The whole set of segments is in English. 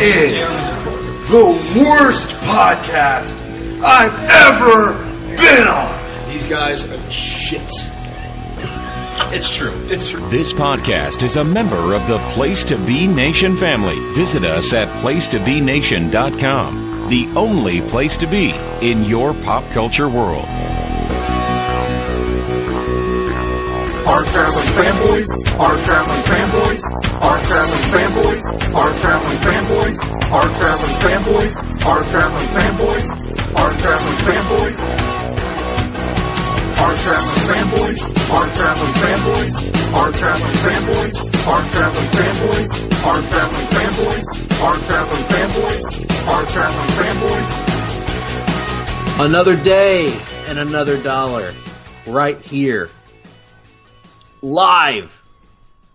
is the worst podcast I've ever been on. These guys are shit. It's true. It's true. This podcast is a member of the Place to Be Nation family. Visit us at placetobenation.com, the only place to be in your pop culture world. Our traveling fanboys, our traveling fanboys, our traveling fanboys, our traveling fanboys, our traveling fanboys, our traveling fanboys, our traveling fanboys. Our traveling fanboys, our traveling fanboys, our traveling fanboys, our traveling fanboys, our traveling fanboys, our traveling fanboys, our traveling fanboys. Another day and another dollar, right here, live,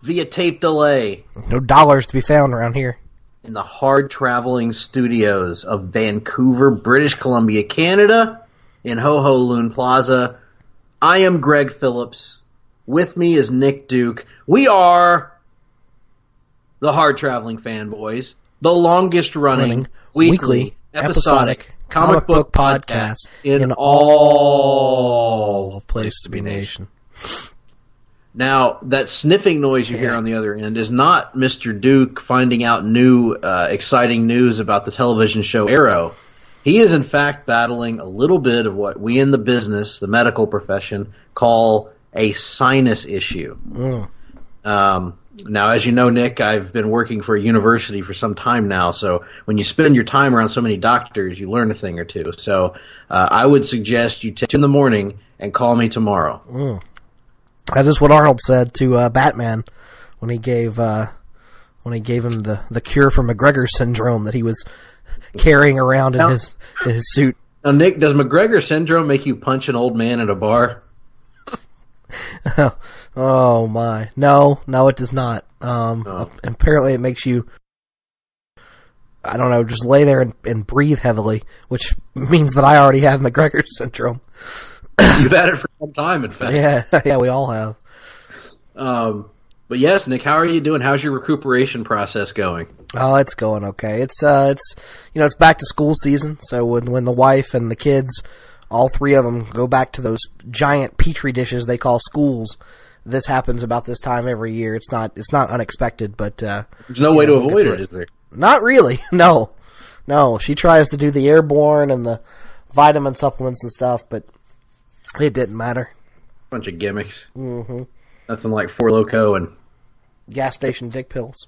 via tape delay. No dollars to be found around here. In the hard-traveling studios of Vancouver, British Columbia, Canada, in Ho Ho Loon Plaza. I am Greg Phillips. With me is Nick Duke. We are the Hard Traveling Fanboys, the longest running weekly episodic comic book podcast in all of Place to Be Nation. Now, that sniffing noise you hear on the other end is not Mr. Duke finding out new, exciting news about the television show Arrow. He is, in fact, battling a little bit of what we in the business, the medical profession, call a sinus issue. Now, as you know, Nick, I've been working for a university for some time now, so when you spend your time around so many doctors, you learn a thing or two. So I would suggest you take in the morning and call me tomorrow. That is what Arnold said to Batman when he gave him the cure for McGregor syndrome that he was carrying around in his suit. Now, Nick, does McGregor syndrome make you punch an old man at a bar? Oh my! No, it does not. Apparently, it makes you, I don't know, just lay there and breathe heavily, which means that I already have McGregor syndrome. You've had it for some time, in fact. Yeah, we all have. But yes, Nick, how are you doing? How's your recuperation process going? Oh, it's going okay. It's back to school season. So when the wife and the kids, all three of them, go back to those giant petri dishes they call schools, this happens about this time every year. It's not unexpected, but there's no way to avoid it, is there? Not really. No. She tries to do the airborne and the vitamin supplements and stuff, but it didn't matter. Bunch of gimmicks. Mm-hmm. Nothing like Four Loko and gas station dick pills.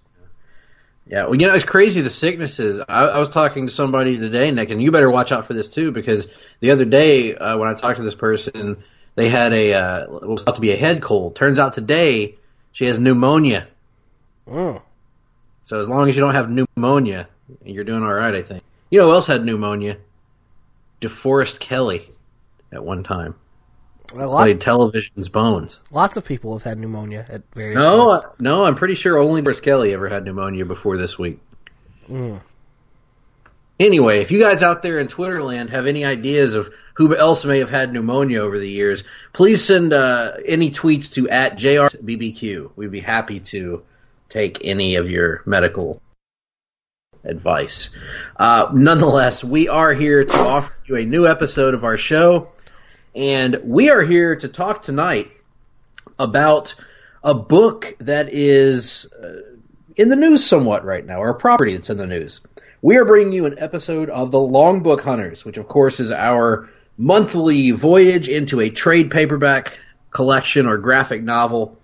Yeah, well, it's crazy, the sicknesses. I was talking to somebody today, Nick, and you better watch out for this too, because the other day when I talked to this person, they had what was thought to be a head cold. Turns out today she has pneumonia. So as long as you don't have pneumonia, you're doing all right, I think. You know who else had pneumonia? DeForest Kelley at one time. Played television's Bones. Lots of people have had pneumonia at various points. No, I'm pretty sure only Bruce Kelly ever had pneumonia before this week. Anyway, if you guys out there in Twitterland have any ideas of who else may have had pneumonia over the years, please send any tweets to @JRBBQ. We'd be happy to take any of your medical advice. Nonetheless, we are here to offer you a new episode of our show. And we are here to talk tonight about a book that is in the news somewhat right now, or a property that's in the news. We are bringing you an episode of the Longbook Hunters, which of course is our monthly voyage into a trade paperback collection or graphic novel.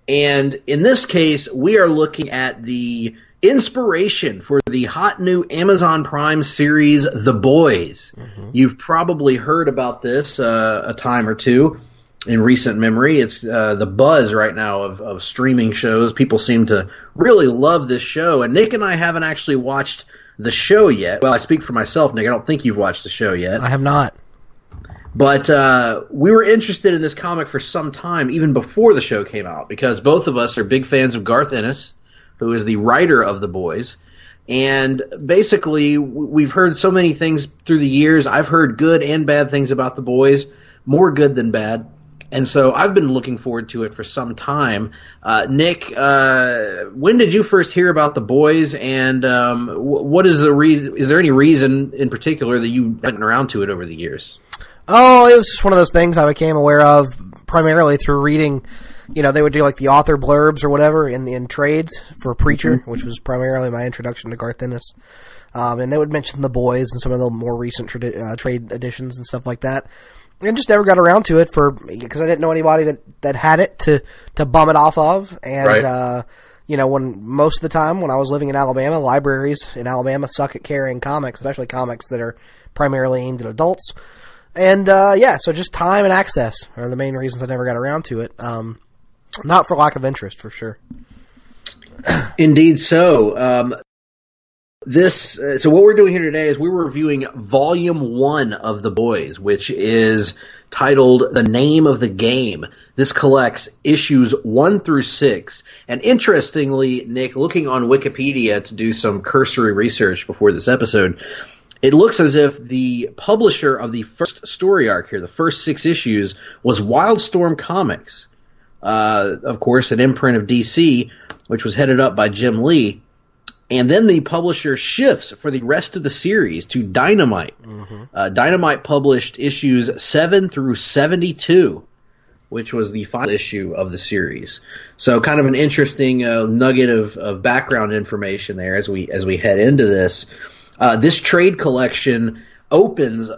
And in this case, we are looking at the inspiration for the hot new Amazon Prime series, The Boys. You've probably heard about this a time or two in recent memory. It's the buzz right now of streaming shows. People seem to really love this show, and Nick and I haven't actually watched the show yet. Well, I speak for myself, Nick. I don't think you've watched the show yet. I have not. But we were interested in this comic for some time, even before the show came out, because both of us are big fans of Garth Ennis, who is the writer of The Boys. And basically, we've heard so many things through the years. I've heard good and bad things about The Boys, more good than bad. And so I've been looking forward to it for some time. Nick, when did you first hear about The Boys, and what is the reason? Is there any reason in particular that you went around to it over the years? Oh, it was just one of those things I became aware of primarily through reading. They would do like the author blurbs or whatever in trades for Preacher, which was primarily my introduction to Garth Ennis. And they would mention The Boys and some of the more recent trade editions and stuff like that. And just never got around to it because I didn't know anybody that had it to bum it off of. And, right. When most of the time when I was living in Alabama, libraries in Alabama suck at carrying comics, especially comics that are primarily aimed at adults. And, so just time and access are the main reasons I never got around to it. Not for lack of interest, for sure. Indeed so. So what we're doing here today is we're reviewing Volume 1 of The Boys, which is titled The Name of the Game. This collects issues 1 through 6. And interestingly, Nick, looking on Wikipedia to do some cursory research before this episode, it looks as if the publisher of the first story arc here, the first 6 issues, was Wildstorm Comics. Of course, an imprint of DC, which was headed up by Jim Lee. And then the publisher shifts for the rest of the series to Dynamite. Mm-hmm. Dynamite published issues 7 through 72, which was the final issue of the series. So kind of an interesting nugget of background information there as we head into this. This trade collection opens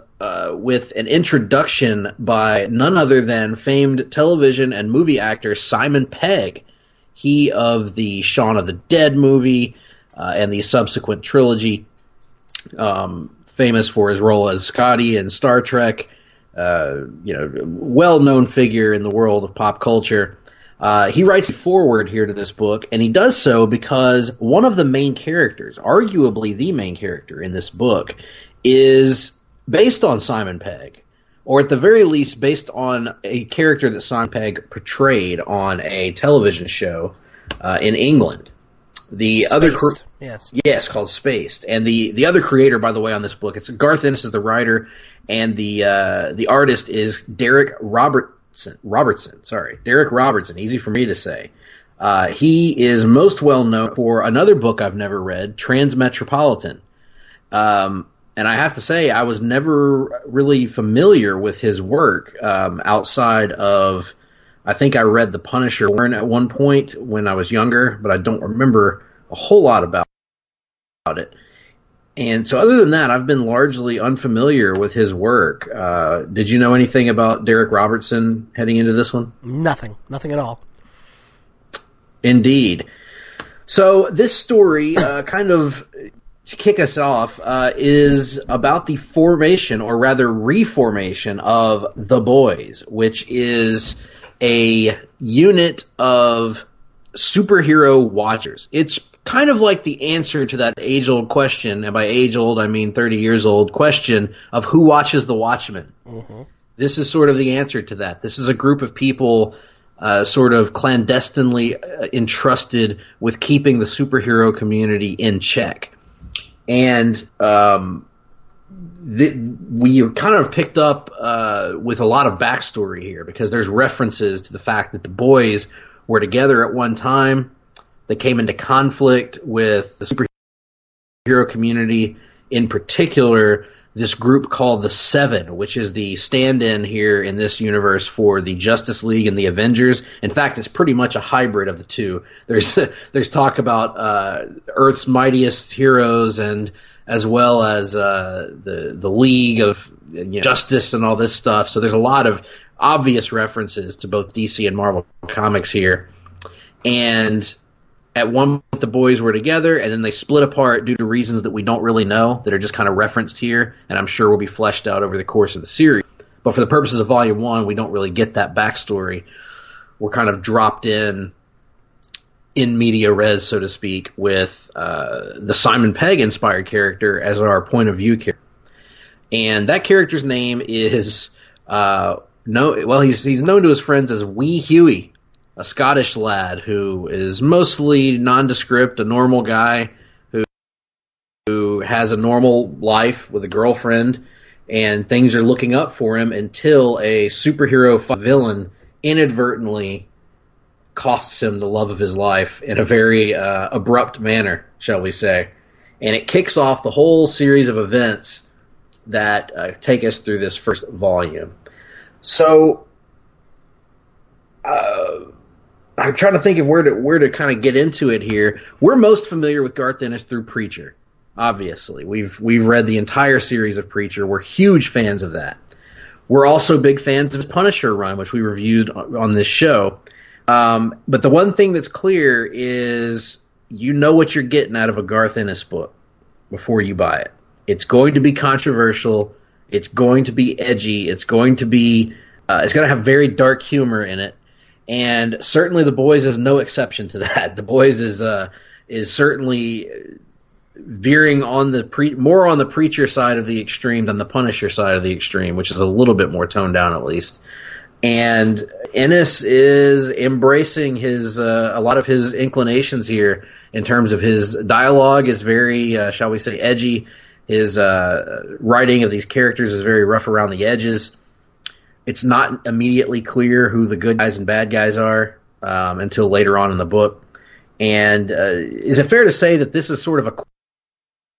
with an introduction by none other than famed television and movie actor Simon Pegg. He of the Shaun of the Dead movie, and the subsequent trilogy, famous for his role as Scotty in Star Trek, well-known figure in the world of pop culture. He writes a foreword here to this book, and he does so because one of the main characters, arguably the main character in this book, is based on Simon Pegg, or at the very least based on a character that Simon Pegg portrayed on a television show in England. The Spaced. other yes, called Spaced, and the other creator, by the way, on this book, it's Garth Ennis is the writer, and the artist is Derek Robertson. Derek Robertson. Easy for me to say. He is most well known for another book I've never read, Transmetropolitan. And I have to say, I was never really familiar with his work outside of. I think I read The Punisher at one point when I was younger, but I don't remember a whole lot about it. And so other than that, I've been largely unfamiliar with his work. Did you know anything about Derek Robertson heading into this one? Nothing at all. Indeed. So this story, kind of to kick us off, is about the formation, or rather reformation, of The Boys, which is a unit of superhero watchers. It's kind of like the answer to that age-old question, and by age-old I mean 30 years old question, of who watches the Watchmen. Mm-hmm. This is sort of the answer to that. This is a group of people sort of clandestinely entrusted with keeping the superhero community in check. And we kind of picked up with a lot of backstory here, because there's references to the fact that the boys were together at one time. They came into conflict with the superhero community, in particular this group called the Seven, which is the stand-in here in this universe for the Justice League and the Avengers. In fact, it's pretty much a hybrid of the two. There's talk about Earth's mightiest heroes, and as well as the League of Justice and all this stuff. So there's a lot of obvious references to both DC and Marvel Comics here. And at one point, the boys were together, and then they split apart due to reasons that we don't really know, that are just kind of referenced here, and I'm sure will be fleshed out over the course of the series. But for the purposes of Volume 1, we don't really get that backstory. We're kind of dropped in media res, so to speak, with the Simon Pegg-inspired character as our point of view character. And that character's name is, he's known to his friends as Wee Huey, a Scottish lad who is mostly nondescript, a normal guy who has a normal life with a girlfriend, and things are looking up for him until a superhero villain inadvertently costs him the love of his life in a very abrupt manner, shall we say. And it kicks off the whole series of events that take us through this first volume. So I'm trying to think of where to kind of get into it here. We're most familiar with Garth Ennis through Preacher, obviously. We've read the entire series of Preacher. We're huge fans of that. We're also big fans of his Punisher run, which we reviewed on this show. But the one thing that's clear is you know what you're getting out of a Garth Ennis book before you buy it. It's going to be controversial. It's going to be edgy. It's going to have very dark humor in it. And certainly The Boys is no exception to that. The Boys is certainly veering on more on the Preacher side of the extreme than the Punisher side of the extreme, which is a little bit more toned down at least. And Ennis is embracing a lot of his inclinations here in terms of his dialogue is very, shall we say, edgy. His writing of these characters is very rough around the edges. It's not immediately clear who the good guys and bad guys are until later on in the book. And is it fair to say that this is sort of a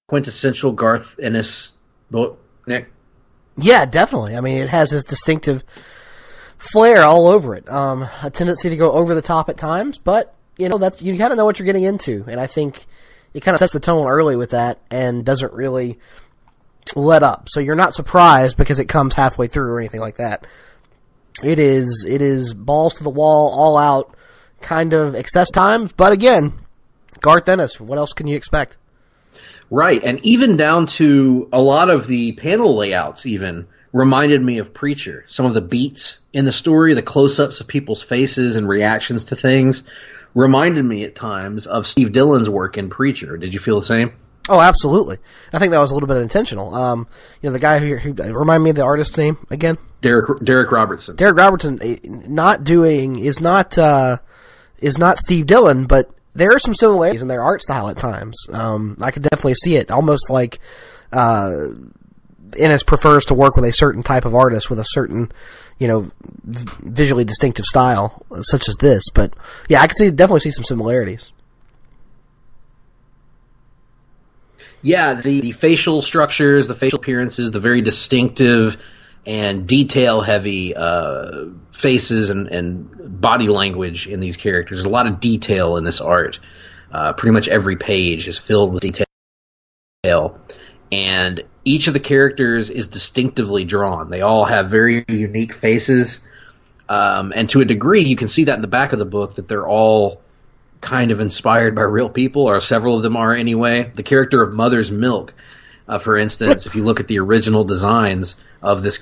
quintessential Garth Ennis book, Nick? Yeah, definitely. I mean, it has his distinctive flair all over it. A tendency to go over the top at times, but you kind of know what you're getting into, and I think it kind of sets the tone early with that and doesn't really let up. So you're not surprised because it comes halfway through or anything like that. It is balls to the wall, all out, kind of excess times, but again, Garth Ennis. What else can you expect? Right, and even down to a lot of the panel layouts even reminded me of Preacher. Some of the beats in the story, the close-ups of people's faces and reactions to things reminded me at times of Steve Dillon's work in Preacher. Did you feel the same? Oh, absolutely. I think that was a little bit intentional. The guy who remind me of the artist's name again? Derek Robertson. Derek Robertson is not Steve Dillon, but there are some similarities in their art style at times. I could definitely see it, almost like Ennis prefers to work with a certain type of artist with a certain, visually distinctive style, such as this. But yeah, I could definitely see some similarities. Yeah, the facial structures, the facial appearances, the very distinctive and detail-heavy faces and body language in these characters. There's a lot of detail in this art. Pretty much every page is filled with detail. And each of the characters is distinctively drawn. They all have very unique faces. And to a degree, you can see that in the back of the book, that they're all kind of inspired by real people, or several of them are anyway. The character of Mother's Milk, for instance, if you look at the original designs of this,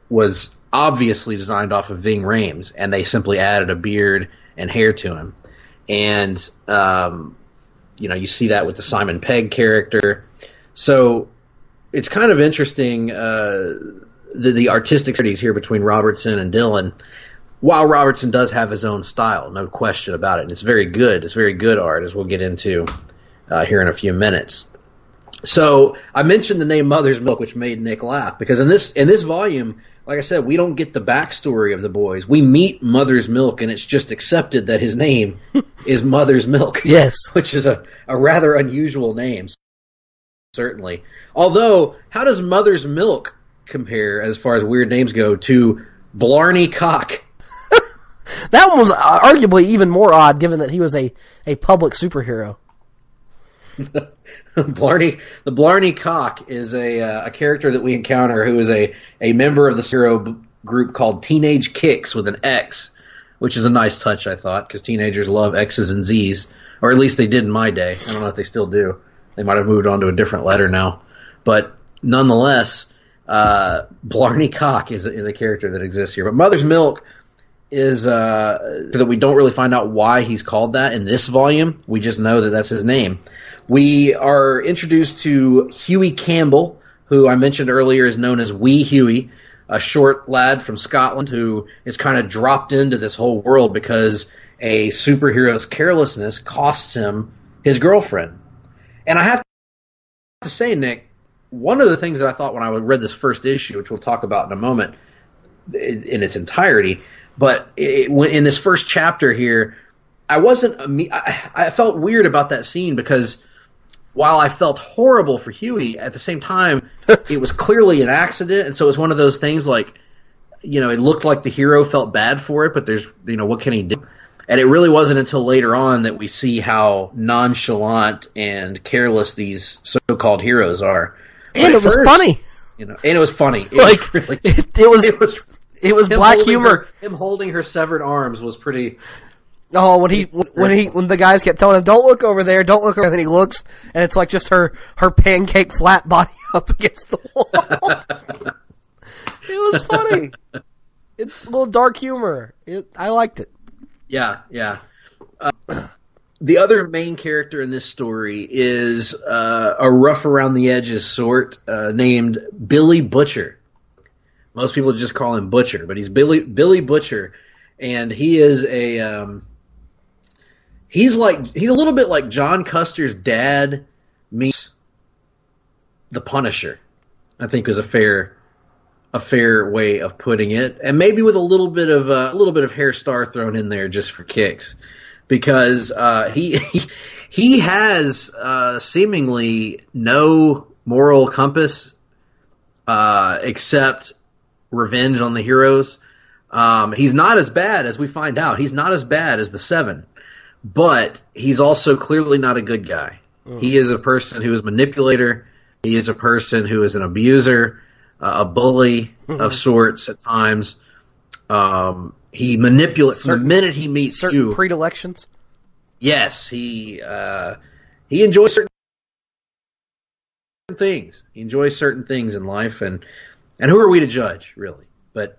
was obviously designed off of Ving Rhames, and they simply added a beard and hair to him. And, you see that with the Simon Pegg character. So it's kind of interesting, the artistic studies here between Robertson and Dillon. While Robertson does have his own style, no question about it, and it's very good. It's very good art, as we'll get into here in a few minutes. So I mentioned the name Mother's Milk, which made Nick laugh, because in this volume, like I said, we don't get the backstory of the boys. We meet Mother's Milk, and it's just accepted that his name is Mother's Milk. Yes. Which is a rather unusual name, certainly. Although, how does Mother's Milk compare, as far as weird names go, to Blarney Cock? That one was arguably even more odd, given that he was a public superhero. The Blarney Cock is a character that we encounter who is a member of the superhero group called Teenage Kicks with an X, which is a nice touch, I thought, because teenagers love X's and Z's, or at least they did in my day. I don't know if they still do. They might have moved on to a different letter now. But nonetheless, Blarney Cock is a character that exists here. But Mother's Milk is that we don't really find out why he's called that in this volume. We just know that that's his name. We are introduced to Huey Campbell, who I mentioned earlier is known as Wee Huey, a short lad from Scotland who is kind of dropped into this whole world because a superhero's carelessness costs him his girlfriend. And I have to say, Nick, one of the things that I thought when I read this first issue, which we'll talk about in a moment in its entirety, But in this first chapter here, I felt weird about that scene because while I felt horrible for Huey, at the same time, it was clearly an accident, and so it was one of those things like, it looked like the hero felt bad for it, but there's, what can he do? And it really wasn't until later on that we see how nonchalant and careless these so-called heroes are. And it was funny. And it was funny. It was black humor. Him holding her severed arms was pretty. Oh, when the guys kept telling him, "Don't look over there, don't look over," and then he looks, and it's like just her pancake flat body up against the wall. It was funny. It's a little dark humor. I liked it. Yeah. The other main character in this story is a rough around the edges sort named Billy Butcher. Most people just call him Butcher, but he's Billy Butcher, and he is he's a little bit like John Custer's dad meets the Punisher. I think is a fair way of putting it, and maybe with a little bit of Hair Star thrown in there just for kicks, because he has seemingly no moral compass except revenge on the heroes. He's not as bad as we find out. He's not as bad as the Seven, but he's also clearly not a good guy. He is a person who is a manipulator. He is a person who is an abuser, a bully of sorts at times. He manipulates from the minute he meets certain predilections. Yes, he enjoys certain things. He enjoys certain things in life, and who are we to judge, really? But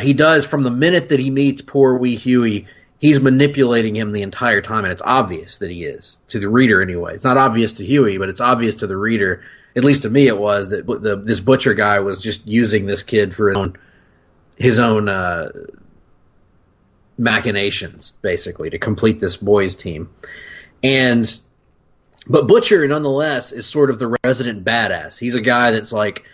he does from the minute that he meets poor wee Huey. He's manipulating him the entire time, and it's obvious that he is, to the reader anyway. It's not obvious to Huey, but it's obvious to the reader. At least to me it was, that this Butcher guy was just using this kid for his own machinations, basically, to complete this boys' team. But Butcher, nonetheless, is sort of the resident badass. He's a guy that's like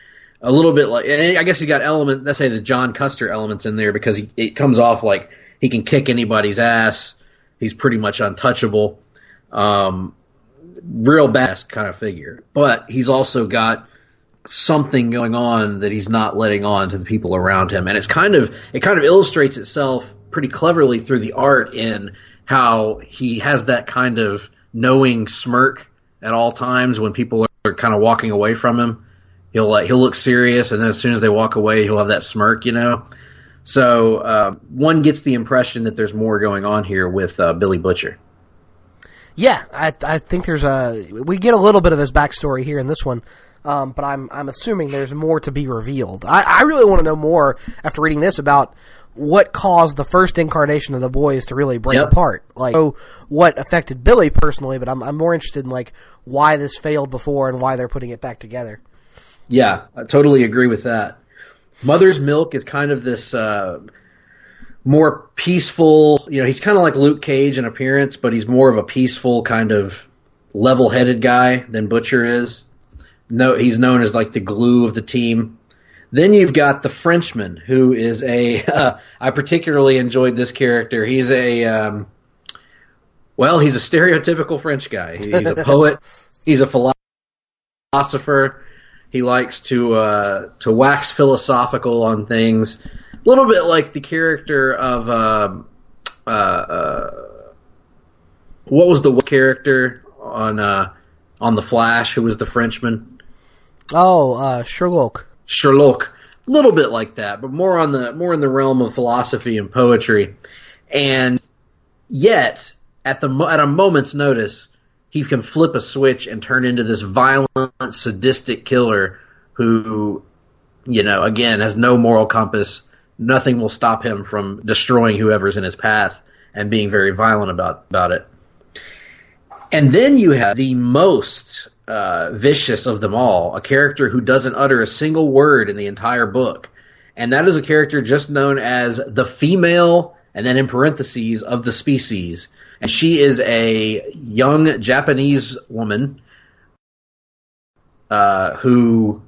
a little bit like, and I guess he got let's say the John Custer elements in there, because it comes off like he can kick anybody's ass. He's pretty much untouchable. Real badass kind of figure. But he's also got something going on that he's not letting on to the people around him. And it kind of illustrates itself pretty cleverly through the art in how he has that kind of knowing smirk at all times when people are kind of walking away from him. He'll look serious, and then as soon as they walk away, he'll have that smirk, So one gets the impression that there's more going on here with Billy Butcher. Yeah, I think we get a little bit of his backstory here in this one, but I'm assuming there's more to be revealed. I really want to know more after reading this about what caused the first incarnation of the boys to really break apart. Like, what affected Billy personally, but I'm more interested in like why this failed before and why they're putting it back together. Yeah, I totally agree with that. Mother's Milk is kind of this more peaceful, he's kind of like Luke Cage in appearance, but he's more of a peaceful kind of level-headed guy than Butcher is. No, he's known as like the glue of the team. Then you've got the Frenchman, who is I particularly enjoyed this character. He's he's a stereotypical French guy. He's a poet. He's a philosopher. He likes to wax philosophical on things. A little bit like the character of what was the character on The Flash, who was the Frenchman? Oh, Sherlock. Sherlock. A little bit like that, but more in the realm of philosophy and poetry. And yet, at a moment's notice, he can flip a switch and turn into this violent, sadistic killer who, again, has no moral compass. Nothing will stop him from destroying whoever's in his path and being very violent about it. And then you have the most vicious of them all, a character who doesn't utter a single word in the entire book. And that is a character just known as the female, and then in parentheses, of the species. And she is a young Japanese woman who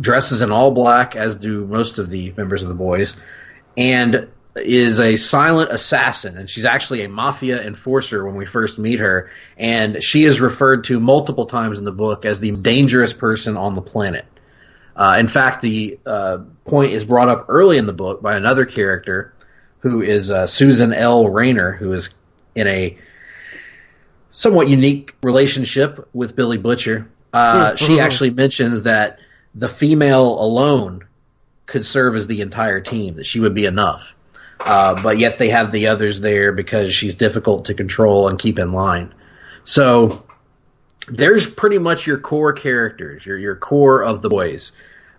dresses in all black, as do most of the members of the boys. And is a silent assassin, and she's actually a mafia enforcer when we first meet her, and she is referred to multiple times in the book as the dangerous person on the planet. In fact, the point is brought up early in the book by another character who is Susan L. Rayner, who is in a somewhat unique relationship with Billy Butcher. She actually mentions that the female alone could serve as the entire team, that she would be enough. But yet they have the others there because she's difficult to control and keep in line. So there's pretty much your core characters, your core of the boys.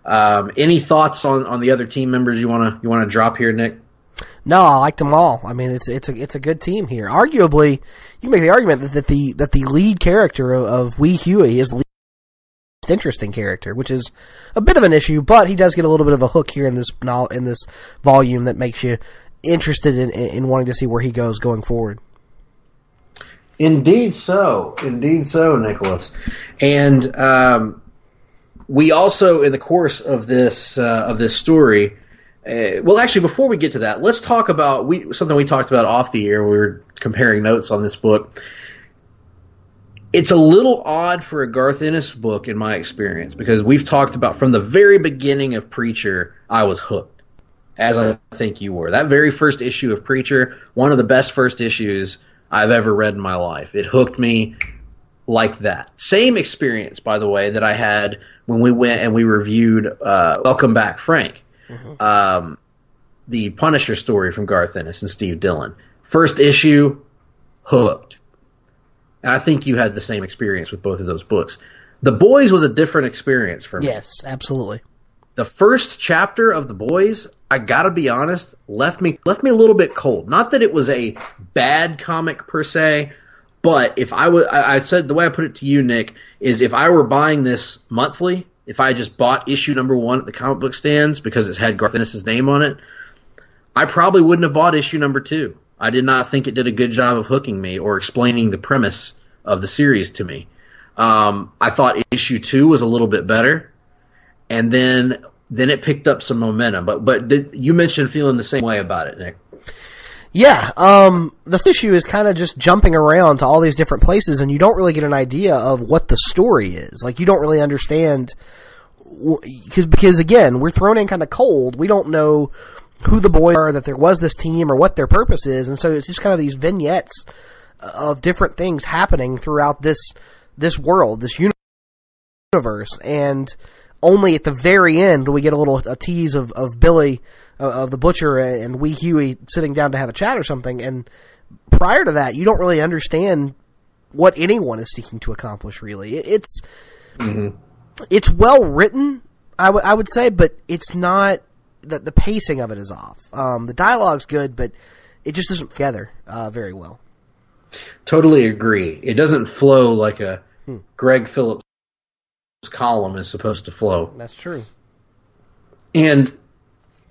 Any thoughts on the other team members you wanna drop here, Nick? No, I like them all. I mean, it's a good team here. Arguably, you can make the argument that the lead character of Wee Huey is the least interesting character, which is a bit of an issue, but he does get a little bit of a hook here in this volume that makes you interested in wanting to see where he goes going forward. Indeed so, Nicholas. And we also, in the course of this story, well, actually, before we get to that, let's talk about something we talked about off the air. We were comparing notes on this book. It's a little odd for a Garth Ennis book, in my experience, because we've talked about from the very beginning of Preacher, I was hooked. As I think you were. That very first issue of Preacher, one of the best first issues I've ever read in my life. It hooked me like that. Same experience, by the way, that I had when we went and we reviewed Welcome Back, Frank. The Punisher story from Garth Ennis and Steve Dillon. First issue, hooked. And I think you had the same experience with both of those books. The Boys was a different experience for me. Yes, absolutely. The first chapter of The Boys, I gotta be honest, left me a little bit cold. Not that it was a bad comic per se, but if I said the way I put it to you, Nick, is if I were buying this monthly, if I just bought issue number 1 at the comic book stands because it had Garth Ennis' name on it, I probably wouldn't have bought issue number 2. I did not think it did a good job of hooking me or explaining the premise of the series to me. I thought issue 2 was a little bit better. And then it picked up some momentum. But you mentioned feeling the same way about it, Nick. Yeah, the issue is kind of just jumping around to all these different places, and you don't really get an idea of what the story is. Like, you don't really understand, because again, we're thrown in kind of cold. We don't know who the boys are, that there was this team, or what their purpose is, and so it's just kind of these vignettes of different things happening throughout this world, this universe, and only at the very end do we get a tease of Billy, of the Butcher, and Wee Huey sitting down to have a chat or something. And prior to that, you don't really understand what anyone is seeking to accomplish, really. It's well written, I would say, but it's not, the pacing of it is off. The dialogue's good, but it just doesn't together very well. Totally agree. It doesn't flow like a Greg Phillips column is supposed to flow. That's true. And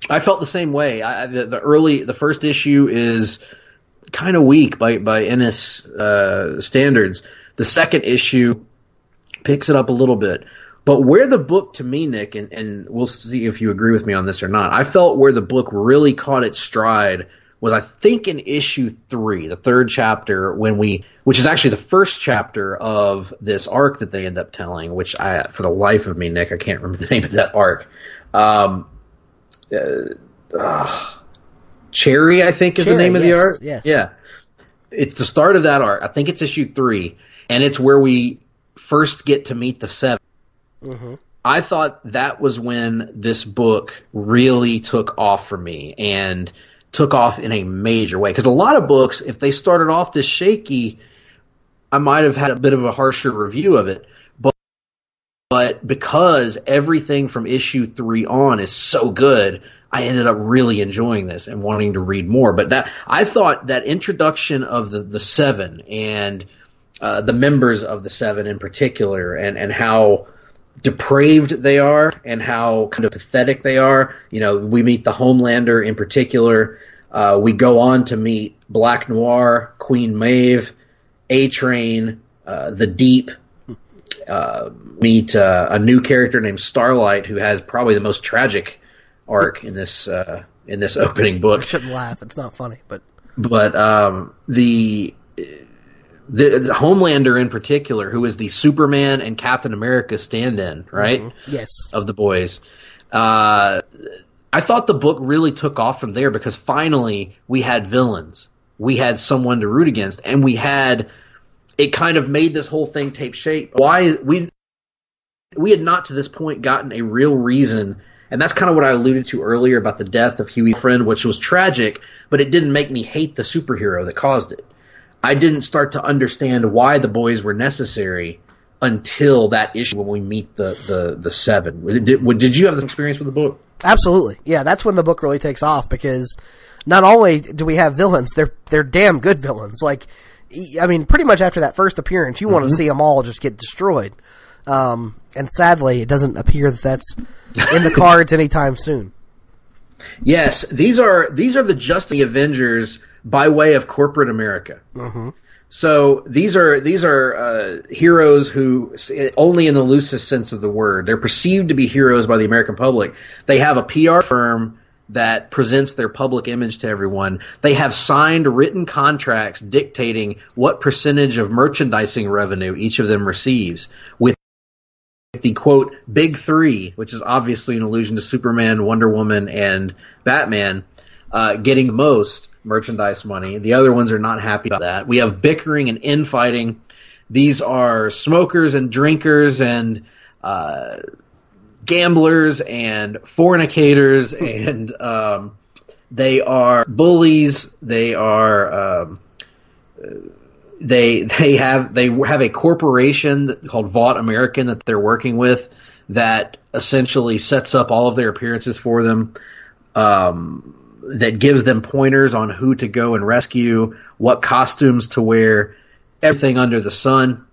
I felt the same way. The first issue is kind of weak by Ennis standards. The second issue picks it up a little bit. But where the book, to me, Nick, and we'll see if you agree with me on this or not, I felt where the book really caught its stride was, I think, in issue 3, the third chapter, which is actually the first chapter of this arc that they end up telling, which for the life of me, Nick, I can't remember the name of that arc. Cherry, I think, is the name of the arc. Yes. Yeah. It's the start of that arc. I think it's issue 3, and it's where we first get to meet the Seven. Mm-hmm. I thought that was when this book really took off for me, and took off in a major way. Because a lot of books, if they started off this shaky, I might have had a bit of a harsher review of it. But because everything from issue 3 on is so good, I ended up really enjoying this and wanting to read more. But I thought that introduction of the Seven and the members of the Seven in particular, and how depraved they are and how kind of pathetic they are. You know, we meet the Homelander in particular. We go on to meet Black Noir, Queen Maeve, A-Train, The Deep. Meet a new character named Starlight, who has probably the most tragic arc in this in this opening book. I shouldn't laugh. It's not funny, but the Homelander in particular, who is the Superman and Captain America stand-in, right? Mm-hmm. Yes. Of the boys. I thought the book really took off from there because finally we had villains. We had someone to root against, and it kind of made this whole thing take shape. Why we had not to this point gotten a real reason, and that's kind of what I alluded to earlier about the death of Huey's friend, which was tragic, but it didn't make me hate the superhero that caused it. I didn't start to understand why the boys were necessary until that issue when we meet the Seven. Did you have this experience with the book? Absolutely. Yeah, that's when the book really takes off, because not only do we have villains, they're damn good villains. Like, I mean, pretty much after that first appearance, you want to see them all just get destroyed. And sadly, it doesn't appear that that's in the cards anytime soon. Yes, these are the Justice Avengers by way of corporate America. Mm-hmm. So these are heroes who, only in the loosest sense of the word, they're perceived to be heroes by the American public. They have a PR firm that presents their public image to everyone. They have signed written contracts dictating what percentage of merchandising revenue each of them receives, with the, quote, big three, which is obviously an allusion to Superman, Wonder Woman, and Batman, getting the most merchandise money. The other ones are not happy about that. We have bickering and infighting. These are smokers and drinkers and gamblers and fornicators, and they are bullies. They are they have a corporation called Vought American that they're working with that essentially sets up all of their appearances for them, that gives them pointers on who to go and rescue, what costumes to wear, everything under the sun.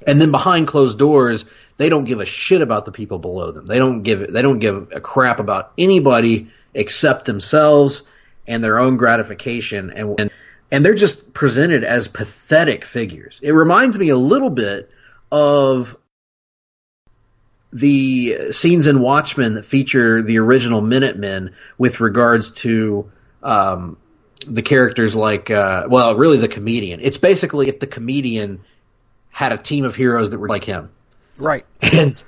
And then behind closed doors, they don't give a shit about the people below them. They don't give a crap about anybody except themselves and their own gratification. And they're just presented as pathetic figures. It reminds me a little bit of the scenes in Watchmen that feature the original Minutemen with regards to the characters like, really the comedian. It's basically if the comedian had a team of heroes that were like him. Right. And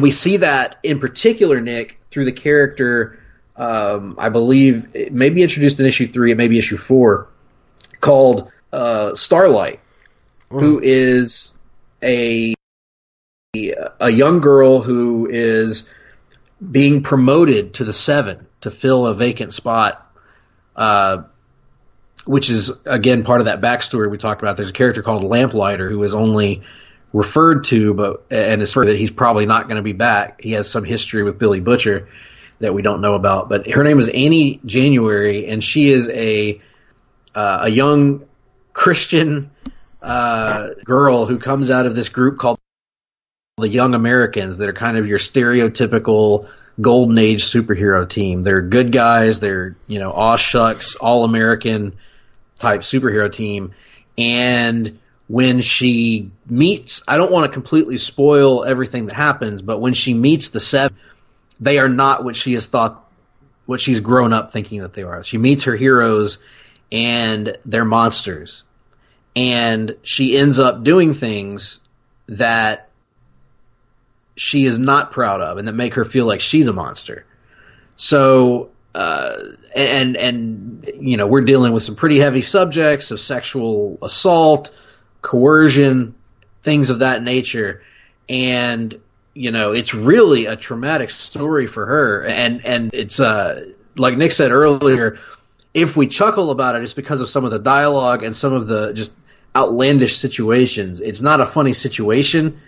we see that in particular, Nick, through the character, I believe it may be introduced in issue 3, it may be issue 4, called Starlight, who is a young girl who is being promoted to the Seven to fill a vacant spot, which is, again, part of that backstory we talked about. There's a character called Lamplighter who is only referred to, and it's that he's probably not going to be back. He has some history with Billy Butcher that we don't know about. But her name is Annie January, and she is a young Christian girl who comes out of this group called the Young Americans that are kind of your stereotypical golden age superhero team. They're good guys. They're, aw shucks, all American type superhero team. And when she meets, I don't want to completely spoil everything that happens, but when she meets the Seven, they are not what she has thought, what she's grown up thinking that they are. She meets her heroes and they're monsters. And she ends up doing things that she is not proud of and that make her feel like she's a monster. So, we're dealing with some pretty heavy subjects of sexual assault, coercion, things of that nature. And, it's really a traumatic story for her. And it's, like Nick said earlier, if we chuckle about it, it's because of some of the dialogue and some of the just outlandish situations. It's not a funny situation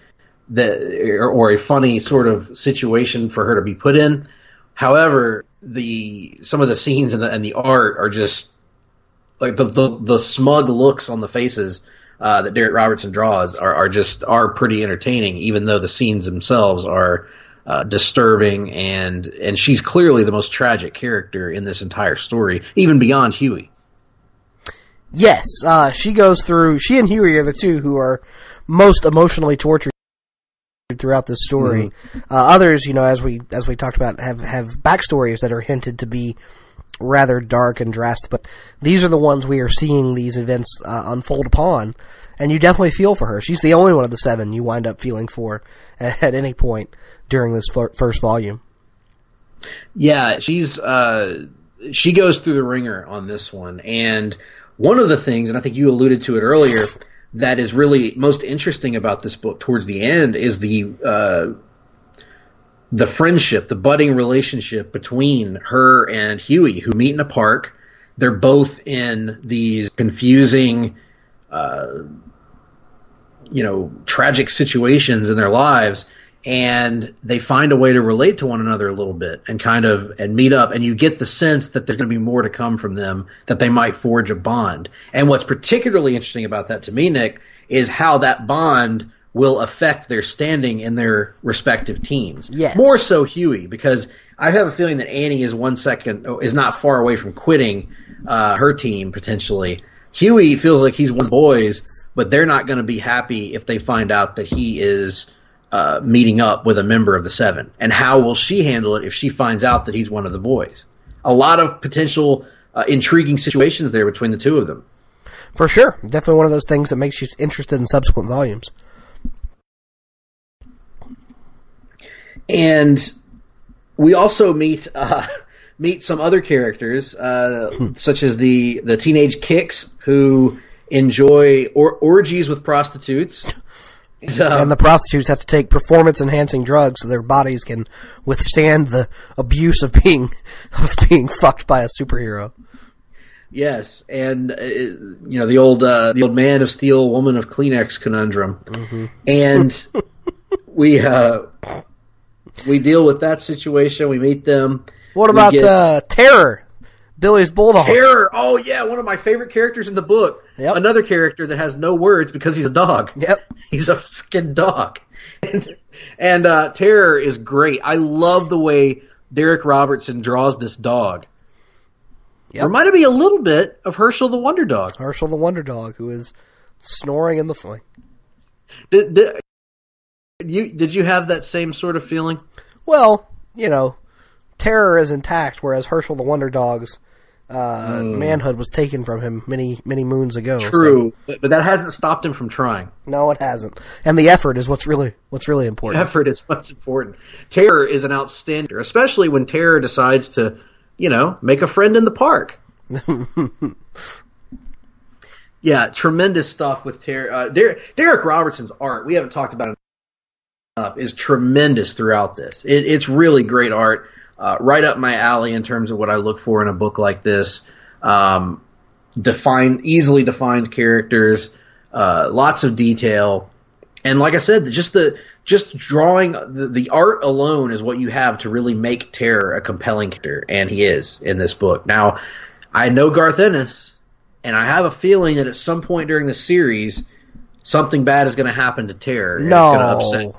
or a funny sort of situation for her to be put in. However, some of the scenes and the art are just like the smug looks on the faces that Derek Robertson draws are pretty entertaining, even though the scenes themselves are disturbing, and she's clearly the most tragic character in this entire story, even beyond Huey. Yes, she and Huey are the two who are most emotionally tortured throughout this story. Others, as we talked about, have backstories that are hinted to be rather dark and drastic, but these are the ones we are seeing these events unfold upon, and you definitely feel for her. She's the only one of the 7 you wind up feeling for at any point during this first volume. Yeah, she goes through the ringer on this one, and one of the things, and I think you alluded to it earlier, that is really most interesting about this book towards the end is the friendship, the budding relationship between her and Huey, who meet in a park. They're both in these confusing, tragic situations in their lives, and they find a way to relate to one another a little bit and meet up, and you get the sense that there's going to be more to come from them, that they might forge a bond. And what's particularly interesting about that to me, Nick, is how that bond will affect their standing in their respective teams. Yes. More so Huey, because I have a feeling that Annie is not far away from quitting her team potentially. Huey feels like he's one of the boys, but they're not going to be happy if they find out that he is meeting up with a member of the 7. And how will she handle it if she finds out that he's one of the boys? A lot of potential intriguing situations there between the two of them. For sure. Definitely one of those things that makes you interested in subsequent volumes. And we also meet some other characters, such as the teenage Kicks, who enjoy orgies with prostitutes. And the prostitutes have to take performance-enhancing drugs so their bodies can withstand the abuse of being fucked by a superhero. Yes, and the old man of steel, woman of Kleenex conundrum, and we deal with that situation. We meet them. What about Terror, Billy's bulldog? Terror! Oh yeah, one of my favorite characters in the book. Yep. Another character that has no words because he's a dog. Yep, he's a fucking dog. And Terror is great. I love the way Derek Robertson draws this dog. Yep. Reminded me a little bit of Herschel the Wonder Dog. Herschel the Wonder Dog, who is snoring in the flank. Did you have that same sort of feeling? Well, Terror is intact, whereas Herschel the Wonder Dog's manhood was taken from him many moons ago. True, so. But that hasn't stopped him from trying. No, it hasn't. And the effort is what's really important. The effort is what's important. Terror is an outstanding, especially when Terror decides to, make a friend in the park. Yeah, tremendous stuff with Terror. Derek Robertson's art, we haven't talked about it enough, is tremendous throughout this. It's really great art. Right up my alley in terms of what I look for in a book like this. Easily defined characters, lots of detail, and like I said, just drawing the art alone is what you have to really make Terror a compelling character, and he is in this book. Now, I know Garth Ennis, and I have a feeling that at some point during the series, something bad is going to happen to Terror. And it's going to upset.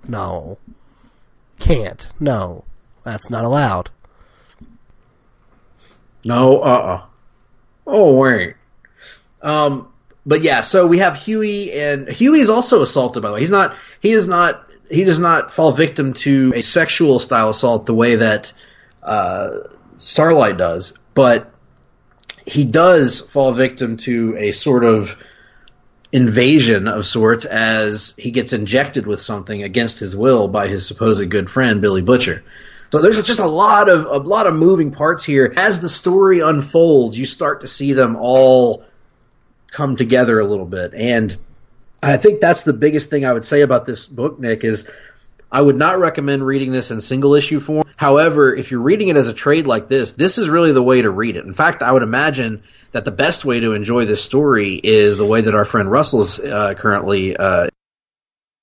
No, can't. No. That's not allowed. No, Oh, wait. But yeah, so we have Huey, and Huey is also assaulted, by the way. He does not fall victim to a sexual style assault the way that Starlight does, but he does fall victim to a sort of invasion of sorts as he gets injected with something against his will by his supposed good friend, Billy Butcher. So there's just a lot of moving parts here. As the story unfolds, you start to see them all come together a little bit. And I think that's the biggest thing I would say about this book, Nick, is I would not recommend reading this in single issue form. However, if you're reading it as a trade like this is really the way to read it. In fact, I would imagine that the best way to enjoy this story is the way that our friend Russell's currently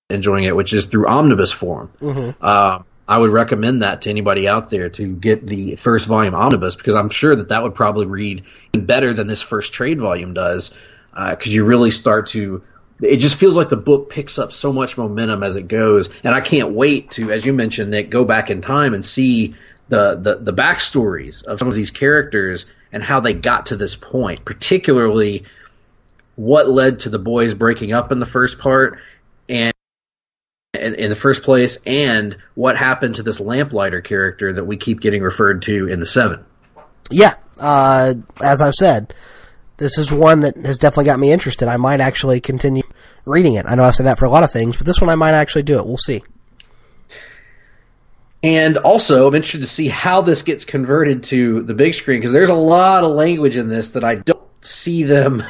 enjoying it, which is through omnibus form. Mm-hmm. I would recommend that to anybody out there to get the first volume omnibus, because I'm sure that would probably read better than this first trade volume does, because you really start to – it just feels like the book picks up so much momentum as it goes. And I can't wait to, as you mentioned, Nick, go back in time and see the backstories of some of these characters and how they got to this point, particularly what led to the boys breaking up in the first part and in the first place, and what happened to this Lamplighter character that we keep getting referred to in the 7. Yeah, as I've said, this is one that has definitely got me interested. I might actually continue reading it. I know I've said that for a lot of things, but this one I might actually do it. We'll see. And also, I'm interested to see how this gets converted to the big screen, because there's a lot of language in this that I don't see them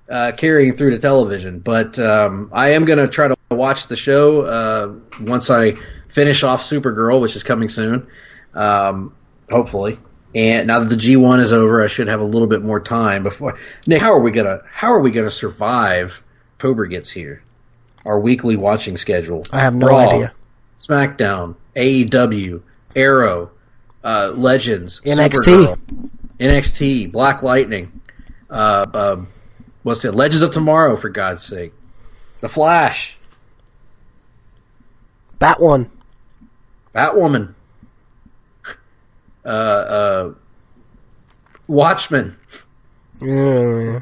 carrying through to television. But I am going to try to watch the show once I finish off Supergirl, which is coming soon, hopefully. And now that the G1 is over, I should have a little bit more time before. Nick, how are we gonna survive? October gets here. Our weekly watching schedule. I have no Raw, idea. SmackDown, AEW, Arrow, Legends, NXT, Supergirl, NXT, Black Lightning. What's it? Legends of Tomorrow, for God's sake. The Flash. Batwoman. Watchmen. Yeah.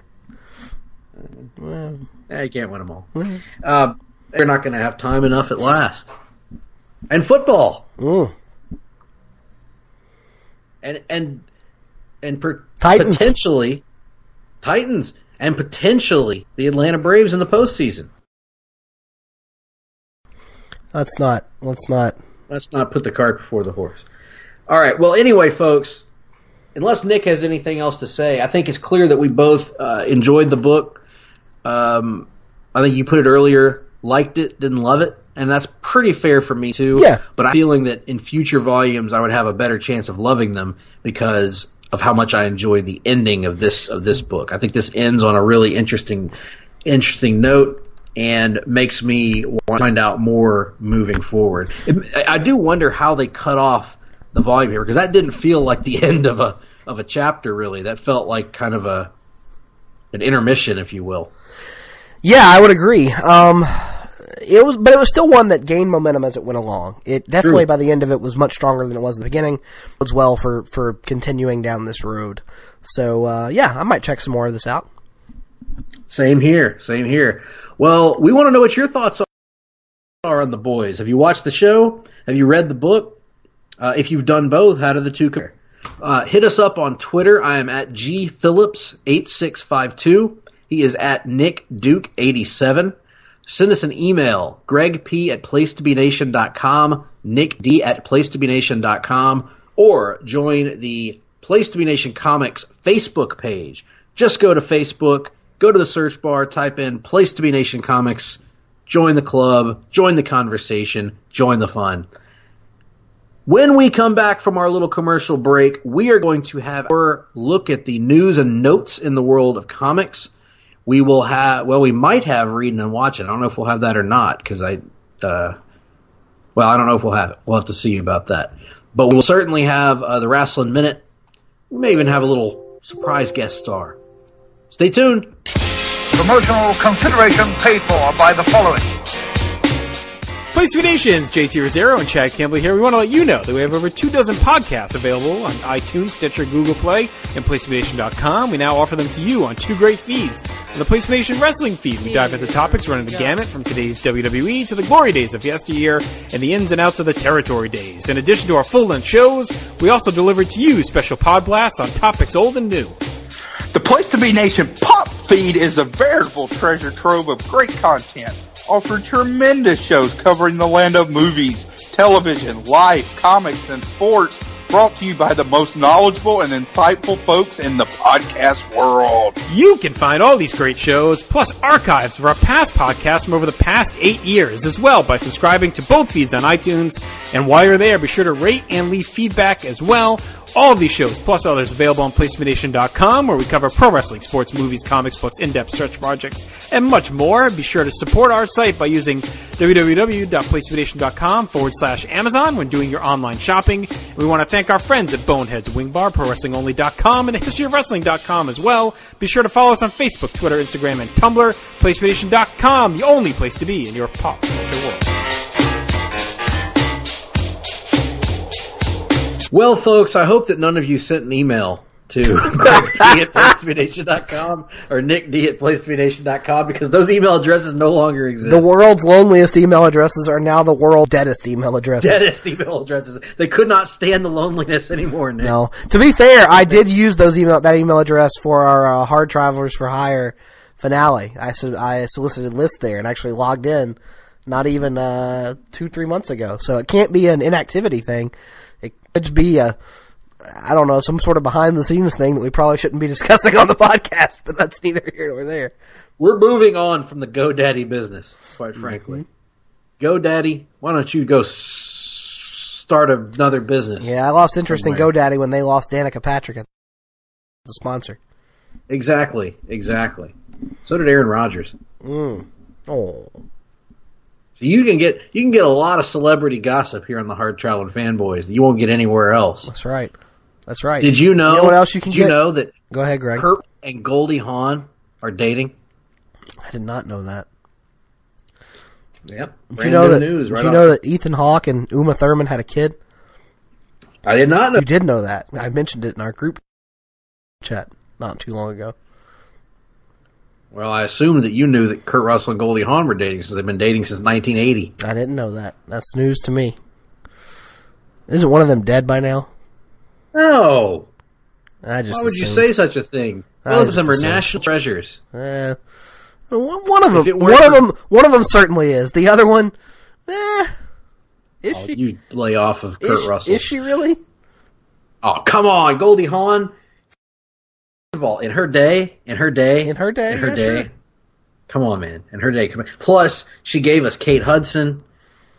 You can't win them all. They're not going to have time enough at last. And football. And Titans. Potentially Titans, and potentially the Atlanta Braves in the postseason. Let's not put the cart before the horse. All right. Well, anyway, folks, unless Nick has anything else to say, I think it's clear that we both enjoyed the book. I think you put it earlier, liked it, didn't love it, and that's pretty fair for me too. Yeah. But I'm feeling that in future volumes I would have a better chance of loving them because of how much I enjoyed the ending of this book. I think this ends on a really interesting note and makes me want to find out more moving forward. I do wonder how they cut off the volume here, because that didn't feel like the end of a chapter, really. That felt like kind of an intermission, if you will. Yeah, I would agree. It was still one that gained momentum as it went along. It definitely, by the end of it, was much stronger than it was at the beginning. It was well for continuing down this road. So, yeah, I might check some more of this out. Same here. Well, we want to know what your thoughts are on The Boys. Have you watched the show? Have you read the book? If you've done both, how do the two compare? Hit us up on Twitter. I am at gphillips8652. He is at nickduke87. Send us an email, gregp@placetobenation.com, nickd@placetobenation.com, or join the Place to Be Nation Comics Facebook page. Just go to Facebook, go to the search bar, type in Place to Be Nation Comics, join the club, join the conversation, join the fun. When we come back from our little commercial break, we are going to have our look at the news and notes in the world of comics. We will have, we might have reading and watching. I don't know if we'll have that or not, because I don't know if we'll have it. We'll have to see about that. But we'll certainly have the Wrestling Minute. We may even have a little surprise guest star. Stay tuned. Promotional consideration paid for by the following. Place to Be Nations, JT Rosero and Chad Campbell here. We want to let you know that we have over 24 podcasts available on iTunes, Stitcher, Google Play, and PlaceToBeNation.com. We now offer them to you on 2 great feeds. On the Place to Be Nation Wrestling feed, we dive into topics running the gamut from today's WWE to the glory days of yesteryear and the ins and outs of the territory days. In addition to our full-length shows, we also deliver to you special pod blasts on topics old and new. The Place to Be Nation Pop feed is a veritable treasure trove of great content. Offer tremendous shows covering the land of movies, television, life, comics, and sports, brought to you by the most knowledgeable and insightful folks in the podcast world. You can find all these great shows, plus archives of our past podcasts from over the past 8 years as well by subscribing to both feeds on iTunes. And while you're there, be sure to rate and leave feedback as well. All of these shows, plus others, available on PlaceToBeNation.com, where we cover pro wrestling, sports, movies, comics, plus in-depth stretch projects, and much more. Be sure to support our site by using www.PlaceToBeNation.com/Amazon when doing your online shopping. We want to thank our friends at Boneheads, Wingbar, ProWrestlingOnly.com, and HistoryOfWrestling.com as well. Be sure to follow us on Facebook, Twitter, Instagram, and Tumblr. PlaceToBeNation.com, the only place to be in your pop culture world. Well, folks, I hope that none of you sent an email to GregD@PlaceToBeNation.com or NickD@PlaceToBeNation.com because those email addresses no longer exist. The world's loneliest email addresses are now the world's deadest email addresses. Deadest email addresses. They could not stand the loneliness anymore, Nick. No. To be fair, I did use that email address for our Hard Travelers for Hire finale. I solicited a list there and actually logged in not even 2-3 months ago. So it can't be an inactivity thing. It could just be I don't know, some sort of behind-the-scenes thing that we probably shouldn't be discussing on the podcast, but that's neither here nor there. We're moving on from the GoDaddy business, quite frankly. GoDaddy, why don't you go start another business? Yeah, I lost interest in GoDaddy when they lost Danica Patrick as a sponsor. Exactly. So did Aaron Rodgers. Oh. So you can get a lot of celebrity gossip here on the Hard Traveling Fanboys that you won't get anywhere else. That's right. Did you know? What else you can get? Did you know that? Go ahead, Greg. Kurt and Goldie Hawn are dating. I did not know that. Yep. Did you know that Ethan Hawke and Uma Thurman had a kid? I did not know. You did know that. I mentioned it in our group chat not too long ago. Well, I assumed that you knew that Kurt Russell and Goldie Hawn were dating since they've been dating since 1980. I didn't know that. That's news to me. Isn't one of them dead by now? No. Why would you say such a thing? Both of them are national treasures. One of them certainly is. The other one, is she? You lay off of Kurt Russell. Is she really? Oh, come on, Goldie Hawn. First of all, in her day. Sure. Come on, man. In her day. Plus, she gave us Kate Hudson.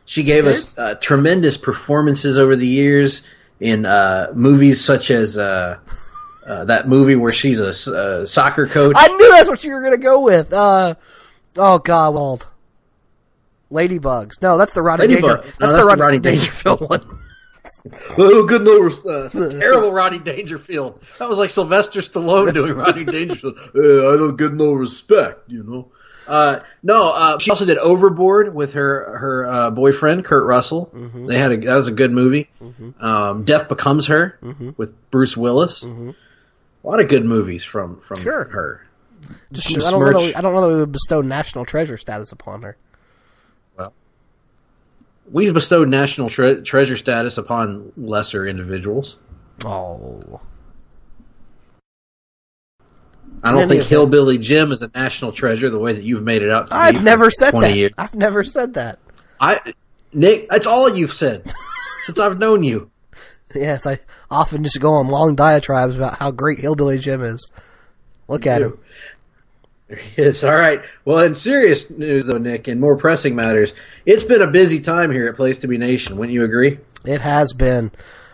She gave us tremendous performances over the years in movies such as that movie where she's a soccer coach. I knew that's what you were going to go with. Oh, God, Walt. Ladybugs. No, that's the Rodney Dangerfield. That's the Rodney Dangerfield one. Terrible Rodney Dangerfield. That was like Sylvester Stallone doing Rodney Dangerfield. I don't get no respect, you know. She also did Overboard with her boyfriend Kurt Russell. Mm-hmm. That was a good movie. Mm-hmm. Death Becomes Her with Bruce Willis. Mm-hmm. A lot of good movies from her. I don't know that we would bestow national treasure status upon her. Well, we've bestowed national treasure status upon lesser individuals. Oh. I don't think Hillbilly Jim is a national treasure the way that you've made it out to be. I've never said 20 that. years. I've never said that. Nick, that's all you've said since I've known you. Yes, I often just go on long diatribes about how great Hillbilly Jim is. Look at him. Yes, all right. Well, in serious news, though, Nick, in more pressing matters, it's been a busy time here at Place to Be Nation. Wouldn't you agree? It has been.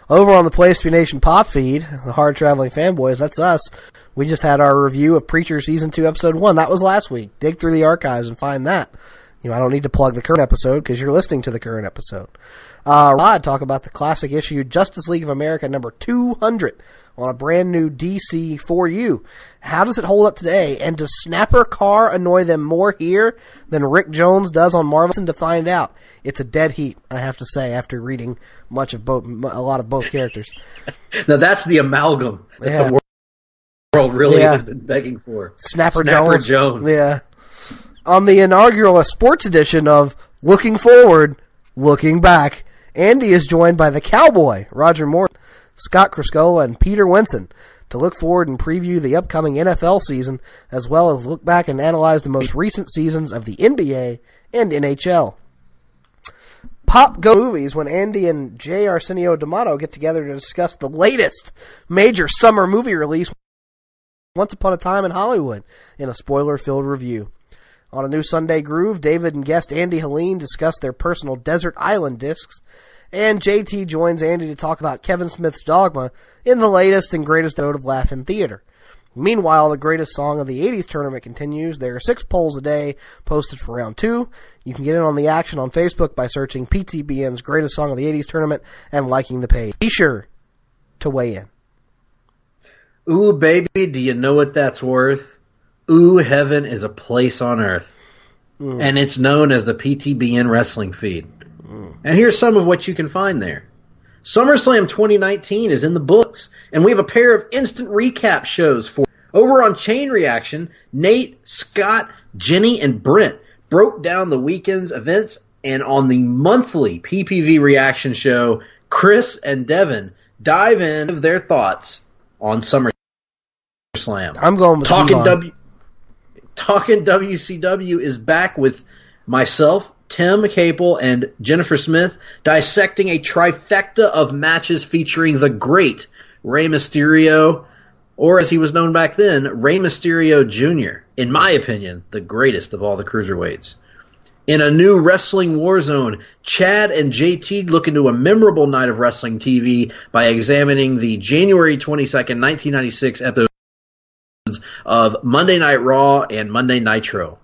Over on the Place to Be Nation pop feed, the Hard Traveling Fanboys, that's us. We just had our review of Preacher Season 2, Episode 1. That was last week. Dig through the archives and find that. I don't need to plug the current episode because you're listening to the current episode. Rod talk about the classic issue Justice League of America number 200 on a brand new DC for you. How does it hold up today? And does Snapper Carr annoy them more here than Rick Jones does on Marvel? To find out. It's a dead heat, I have to say, after reading a lot of both characters. Now that's the amalgam that the world really has been begging for. Snapper Jones. Yeah. On the inaugural sports edition of Looking Forward, Looking Back, Andy is joined by the Cowboy, Roger Morton, Scott Criscola, and Peter Winson to look forward and preview the upcoming NFL season, as well as look back and analyze the most recent seasons of the NBA and NHL. Pop Go Movies when Andy and J. Arsenio D'Amato get together to discuss the latest major summer movie release, Once Upon a Time in Hollywood, in a spoiler-filled review. On a new Sunday Groove, David and guest Andy Helene discuss their personal Desert Island discs, and JT joins Andy to talk about Kevin Smith's Dogma in the latest and greatest episode of Laugh in Theater. Meanwhile, the greatest song of the 80s tournament continues. There are 6 polls a day posted for round 2. You can get in on the action on Facebook by searching PTBN's greatest song of the 80s tournament and liking the page. Be sure to weigh in. Ooh, baby, do you know what that's worth? Ooh, heaven is a place on earth. And it's known as the PTBN wrestling feed. And here's some of what you can find there. SummerSlam 2019 is in the books, and we have a pair of instant recap shows for over on Chain Reaction. Nate, Scott, Jenny, and Brent broke down the weekend's events, and on the monthly PPV reaction show, Chris and Devin dive into their thoughts on SummerSlam. I'm going with Talking WCW is back with myself, Tim Capel, and Jennifer Smith dissecting a trifecta of matches featuring the great Rey Mysterio, or as he was known back then, Rey Mysterio Jr., in my opinion, the greatest of all the cruiserweights. In a new Wrestling Warzone, Chad and JT look into a memorable night of wrestling TV by examining the January 22nd, 1996 episodes of Monday Night Raw and Monday Nitro.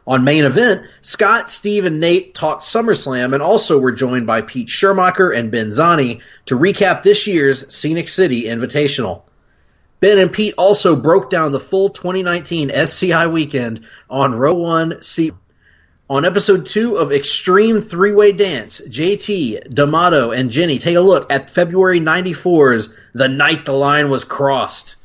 On Main Event, Scott, Steve, and Nate talked SummerSlam and also were joined by Pete Schermacher and Ben Zani to recap this year's Scenic City Invitational. Ben and Pete also broke down the full 2019 SCI weekend on Row 1 C. On Episode 2 of Extreme Three-Way Dance, JT, D'Amato, and Jenny take a look at February 94's The Night the Line Was Crossed.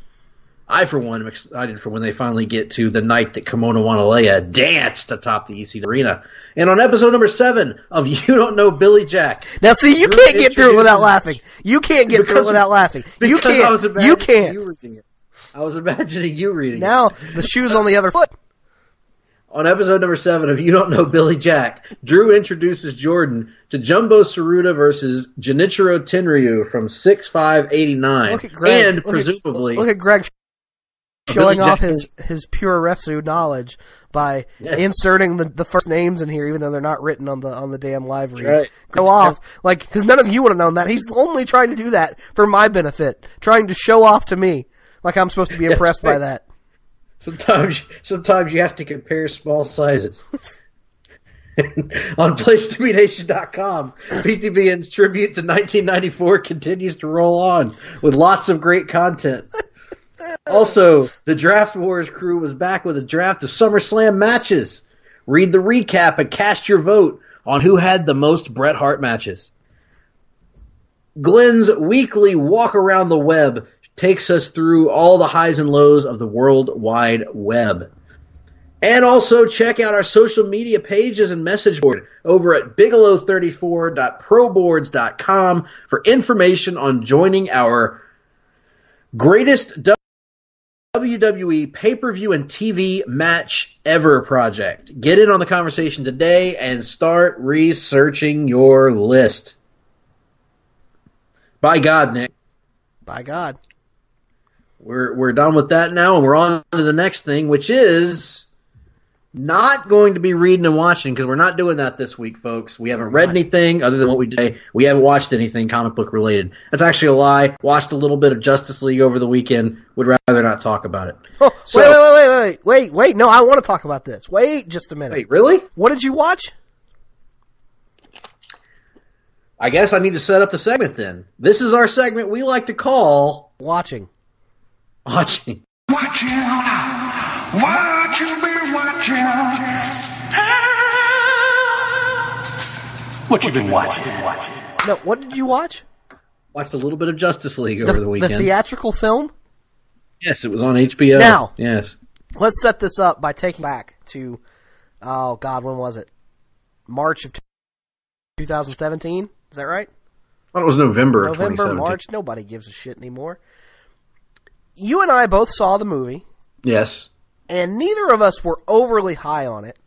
I, for one, am excited for when they finally get to the night that Kimono Wanalea danced atop the EC Arena. And on episode number 7 of You Don't Know Billy Jack. Now, see, you can't get through it without laughing. You can't get through it without laughing. You can't. You can't. I was imagining you reading it. Now, the shoe's on the other foot. On episode number 7 of You Don't Know Billy Jack, Drew introduces Jordan to Jumbo Tsuruta versus Genichiro Tenryu from 6'5", 89. And presumably... Look at Greg showing off his Puroresu knowledge by inserting the first names in here, even though they're not written on the damn live read. Right. Go off, because none of you would have known that. He's only trying to do that for my benefit, trying to show off to me, like I'm supposed to be impressed by that. Sometimes you have to compare small sizes. On PlaceToBeNation.com, PTBN's tribute to 1994 continues to roll on with lots of great content. Also, the Draft Wars crew was back with a draft of SummerSlam matches. Read the recap and cast your vote on who had the most Bret Hart matches. Glenn's weekly walk around the web takes us through all the highs and lows of the World Wide Web. And also check out our social media pages and message board over at bigelow34.proboards.com for information on joining our greatest WWE pay-per-view and TV match ever project. Get in on the conversation today and start researching your list. By God, Nick. By God. We're done with that now, and we're on to the next thing, which is not going to be reading and watching, because we're not doing that this week, folks. We haven't read anything other than what we did today. We haven't watched anything comic book related. That's actually a lie. Watched a little bit of Justice League over the weekend. Would rather not talk about it. Oh, wait. No, I want to talk about this. Wait just a minute. Wait, really? What did you watch? I guess I need to set up the segment then. This is our segment we like to call... Watching. What you been watching? What you been watching? No, what did you watch? Watched a little bit of Justice League over the weekend. The theatrical film? Yes, it was on HBO. Now, yes. Let's set this up by taking back to, oh God, when was it? March of 2017? Is that right? I thought it was November of 2017. March, nobody gives a shit anymore. You and I both saw the movie. Yes. And neither of us were overly high on it,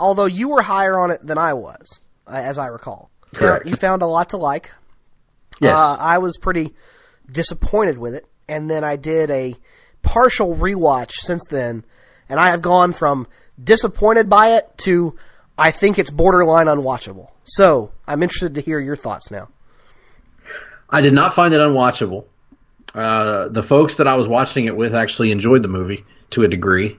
although you were higher on it than I was, as I recall. Correct. You found a lot to like. Yes. I was pretty disappointed with it, and then I did a partial rewatch since then, and I have gone from disappointed by it to I think it's borderline unwatchable. So, I'm interested to hear your thoughts now. I did not find it unwatchable. The folks that I was watching it with actually enjoyed the movie to a degree.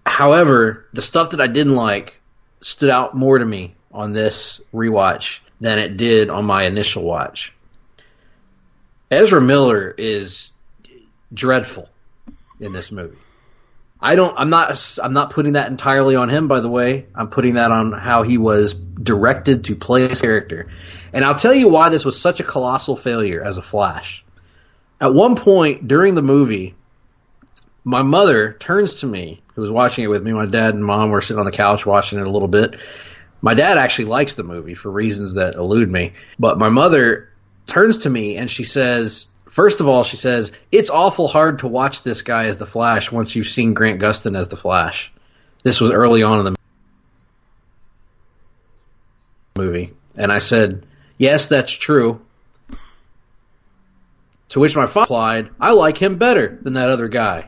However, the stuff that I didn't like stood out more to me on this rewatch than it did on my initial watch. Ezra Miller is dreadful in this movie. I'm not putting that entirely on him, by the way. I'm putting that on how he was directed to play his character. And I'll tell you why this was such a colossal failure as a Flash. At one point during the movie, my mother turns to me, who was watching it with me. My dad and mom were sitting on the couch watching it a little bit. My dad actually likes the movie for reasons that elude me. But my mother turns to me and she says, first of all, she says, it's awful hard to watch this guy as the Flash once you've seen Grant Gustin as the Flash. This was early on in the movie. And I said, yes, that's true. To which my father replied, I like him better than that other guy.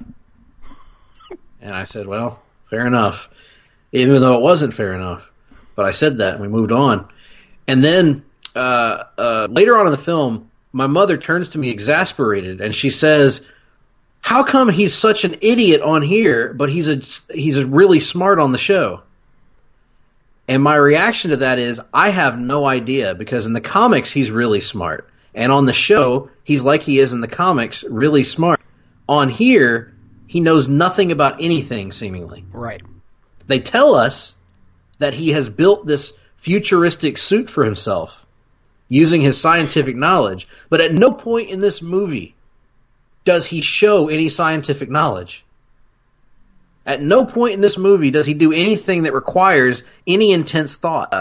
And I said, well, fair enough. Even though it wasn't fair enough. But I said that and we moved on. And then later on in the film, my mother turns to me exasperated and she says, how come he's such an idiot on here, but he's really smart on the show? And my reaction to that is, I have no idea, because in the comics he's really smart. And on the show, he's like he is in the comics, really smart. On here, he knows nothing about anything, seemingly. Right. They tell us that he has built this futuristic suit for himself using his scientific knowledge, but at no point in this movie does he show any scientific knowledge. At no point in this movie does he do anything that requires any intense thought.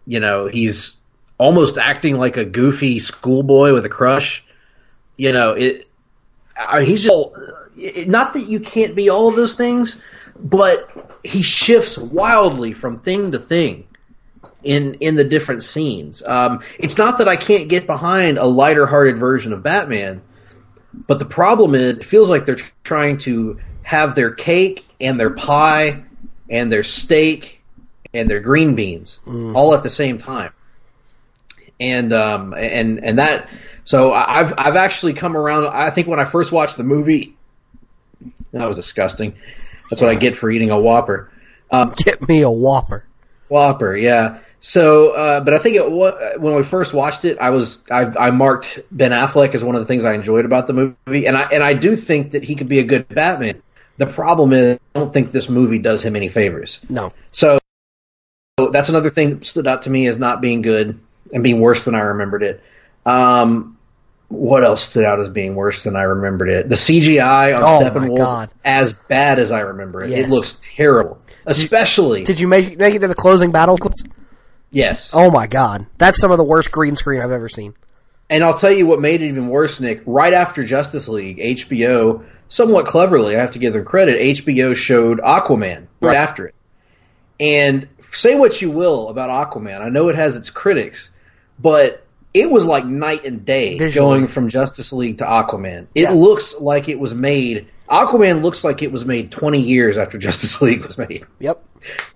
He's almost acting like a goofy schoolboy with a crush. He's just, not that you can't be all of those things, but he shifts wildly from thing to thing in the different scenes. It's not that I can't get behind a lighter-hearted version of Batman, but the problem is it feels like they're trying to have their cake and their pie and their steak and their green beans all at the same time. And that, so I've actually come around. I think when I first watched the movie, that was disgusting. That's what I get for eating a Whopper. Get me a Whopper. Whopper, yeah. So, but I think when we first watched it, I marked Ben Affleck as one of the things I enjoyed about the movie, and I do think that he could be a good Batman. The problem is, I don't think this movie does him any favors. No. So that's another thing that stood out to me as not being good and being worse than I remembered it. What else stood out as being worse than I remembered it? The CGI on Steppenwolf is as bad as I remember it. Yes. It looks terrible. Especially... Did you make it to the closing battle? Yes. Oh my god. That's some of the worst green screen I've ever seen. And I'll tell you what made it even worse, Nick. Right after Justice League, HBO, somewhat cleverly, I have to give them credit, HBO showed Aquaman right after it. And say what you will about Aquaman. I know it has its critics, but it was like night and day going from Justice League to Aquaman. It looks like it was made... Aquaman looks like it was made 20 years after Justice League was made. Yep.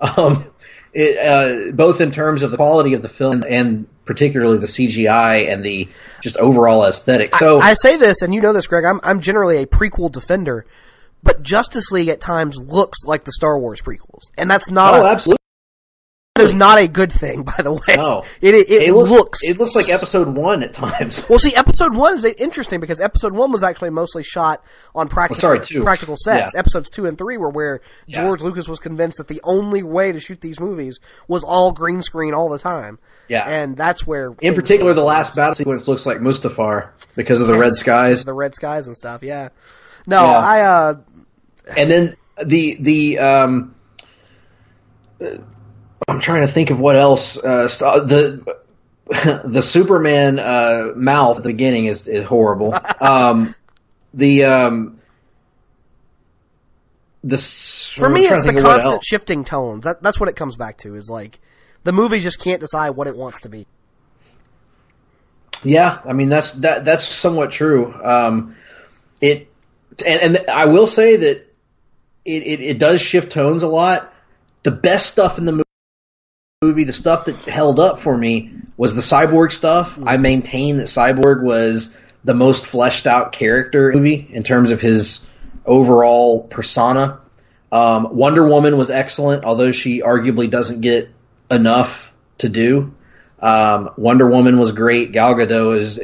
Both in terms of the quality of the film and particularly the CGI and the just overall aesthetic. So I say this, and you know this, Greg, I'm generally a prequel defender, but Justice League at times looks like the Star Wars prequels. And that's not absolutely. That is not a good thing, by the way. No. It looks like episode 1 at times. Well, see, episode 1 is interesting because episode 1 was actually mostly shot on practical sets. Yeah. Episodes 2 and 3 were where George Lucas was convinced that the only way to shoot these movies was all green screen all the time. Yeah. And that's where... In particular, the last battle sequence looks like Mustafar because of the red skies. The red skies and stuff, yeah. No, And then I'm trying to think of what else. The Superman mouth at the beginning is horrible. For me, it's the constant shifting tones. That's what it comes back to. Is like the movie just can't decide what it wants to be. Yeah, I mean that's somewhat true. And I will say that it does shift tones a lot. The best stuff in the movie, the stuff that held up for me was the Cyborg stuff. I maintain that Cyborg was the most fleshed out character in the movie in terms of his overall persona. Wonder Woman was excellent, although she arguably doesn't get enough to do. Wonder Woman was great. Gal Gadot is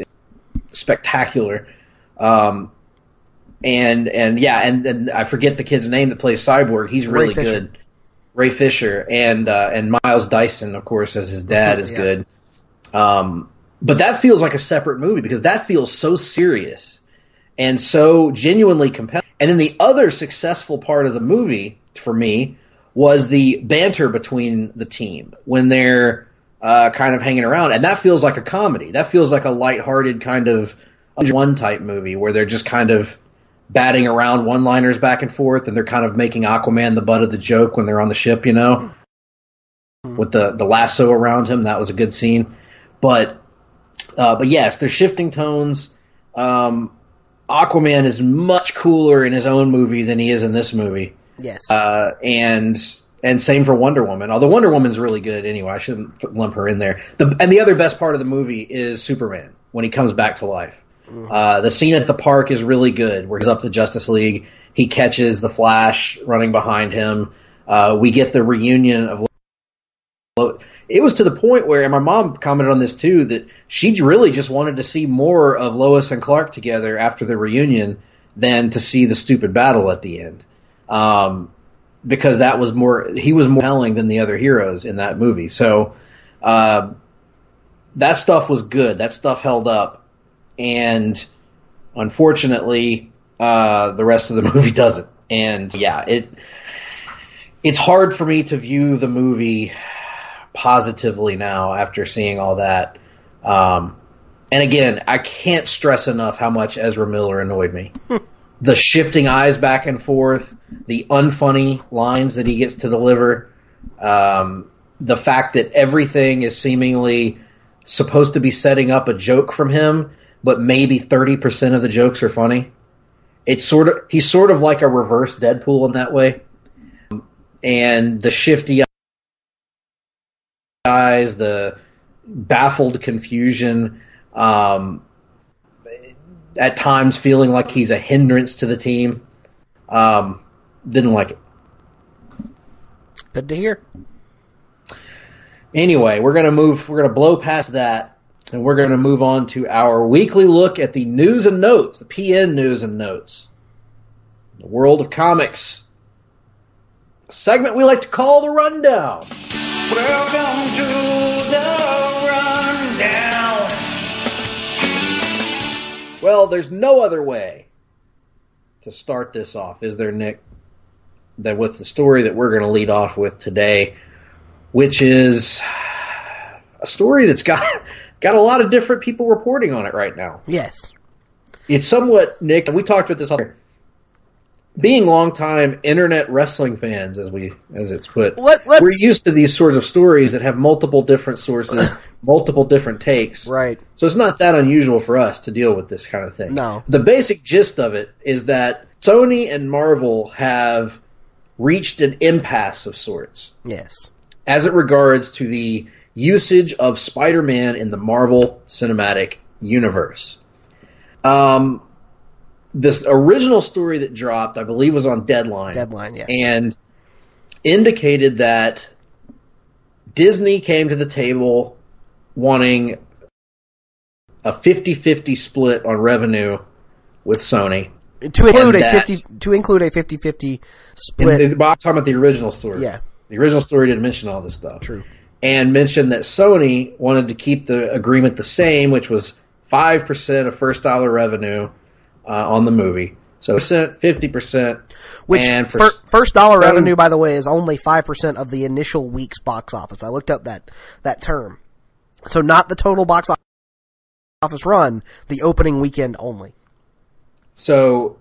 spectacular. and I forget the kid's name that plays Cyborg. He's really good. Ray Fisher and Miles Dyson, of course, as his dad is good. But that feels like a separate movie because that feels so serious and so genuinely compelling. And then the other successful part of the movie for me was the banter between the team when they're kind of hanging around. And that feels like a comedy. That feels like a lighthearted kind of one type movie where they're just kind of batting around one-liners back and forth, and they're kind of making Aquaman the butt of the joke when they're on the ship, with the lasso around him. That was a good scene. But yes, they're shifting tones. Aquaman is much cooler in his own movie than he is in this movie. Yes. And same for Wonder Woman. Although Wonder Woman's really good anyway. I shouldn't lump her in there. And the other best part of the movie is Superman when he comes back to life. The scene at the park is really good where he's up the Justice League. He catches the Flash running behind him. We get the reunion of... It was to the point where, and my mom commented on this too, that she really just wanted to see more of Lois and Clark together after the reunion than to see the stupid battle at the end. Because he was more compelling than the other heroes in that movie. So that stuff was good. That stuff held up. And unfortunately, the rest of the movie doesn't. And yeah, it's hard for me to view the movie positively now after seeing all that. And again, I can't stress enough how much Ezra Miller annoyed me. The shifting eyes back and forth, the unfunny lines that he gets to deliver, the fact that everything is seemingly supposed to be setting up a joke from him, but maybe 30% of the jokes are funny. He's sort of like a reverse Deadpool in that way. And the shifty eyes, the baffled confusion, at times feeling like he's a hindrance to the team. Didn't like it. Good to hear. Anyway, we're gonna blow past that, and we're gonna move on to our weekly look at the news and notes, the PN news and notes. The world of comics. A segment we like to call the Rundown. Welcome to the Rundown. Well, there's no other way to start this off, is there, Nick, than with the story that we're going to lead off with today, which is a story that's got a lot of different people reporting on it right now. Yes. It's somewhat, Nick, and we talked about this other. Being longtime internet wrestling fans, as it's put, we're used to these sorts of stories that have multiple different sources, multiple different takes. Right. So it's not that unusual for us to deal with this kind of thing. No. The basic gist of it is that Sony and Marvel have reached an impasse of sorts. Yes. As it regards to the usage of Spider-Man in the Marvel Cinematic Universe. This original story that dropped, I believe, was on Deadline. Deadline, yes. And indicated that Disney came to the table wanting a 50-50 split on revenue with Sony. To include a 50-50 split. I'm talking about the original story. Yeah. The original story didn't mention all this stuff. True. And mentioned that Sony wanted to keep the agreement the same, which was 5% of first dollar revenue on the movie. So 50%. Which, and for first dollar revenue, by the way, is only 5% of the initial week's box office. I looked up that term. So not the total box office run, the opening weekend only. So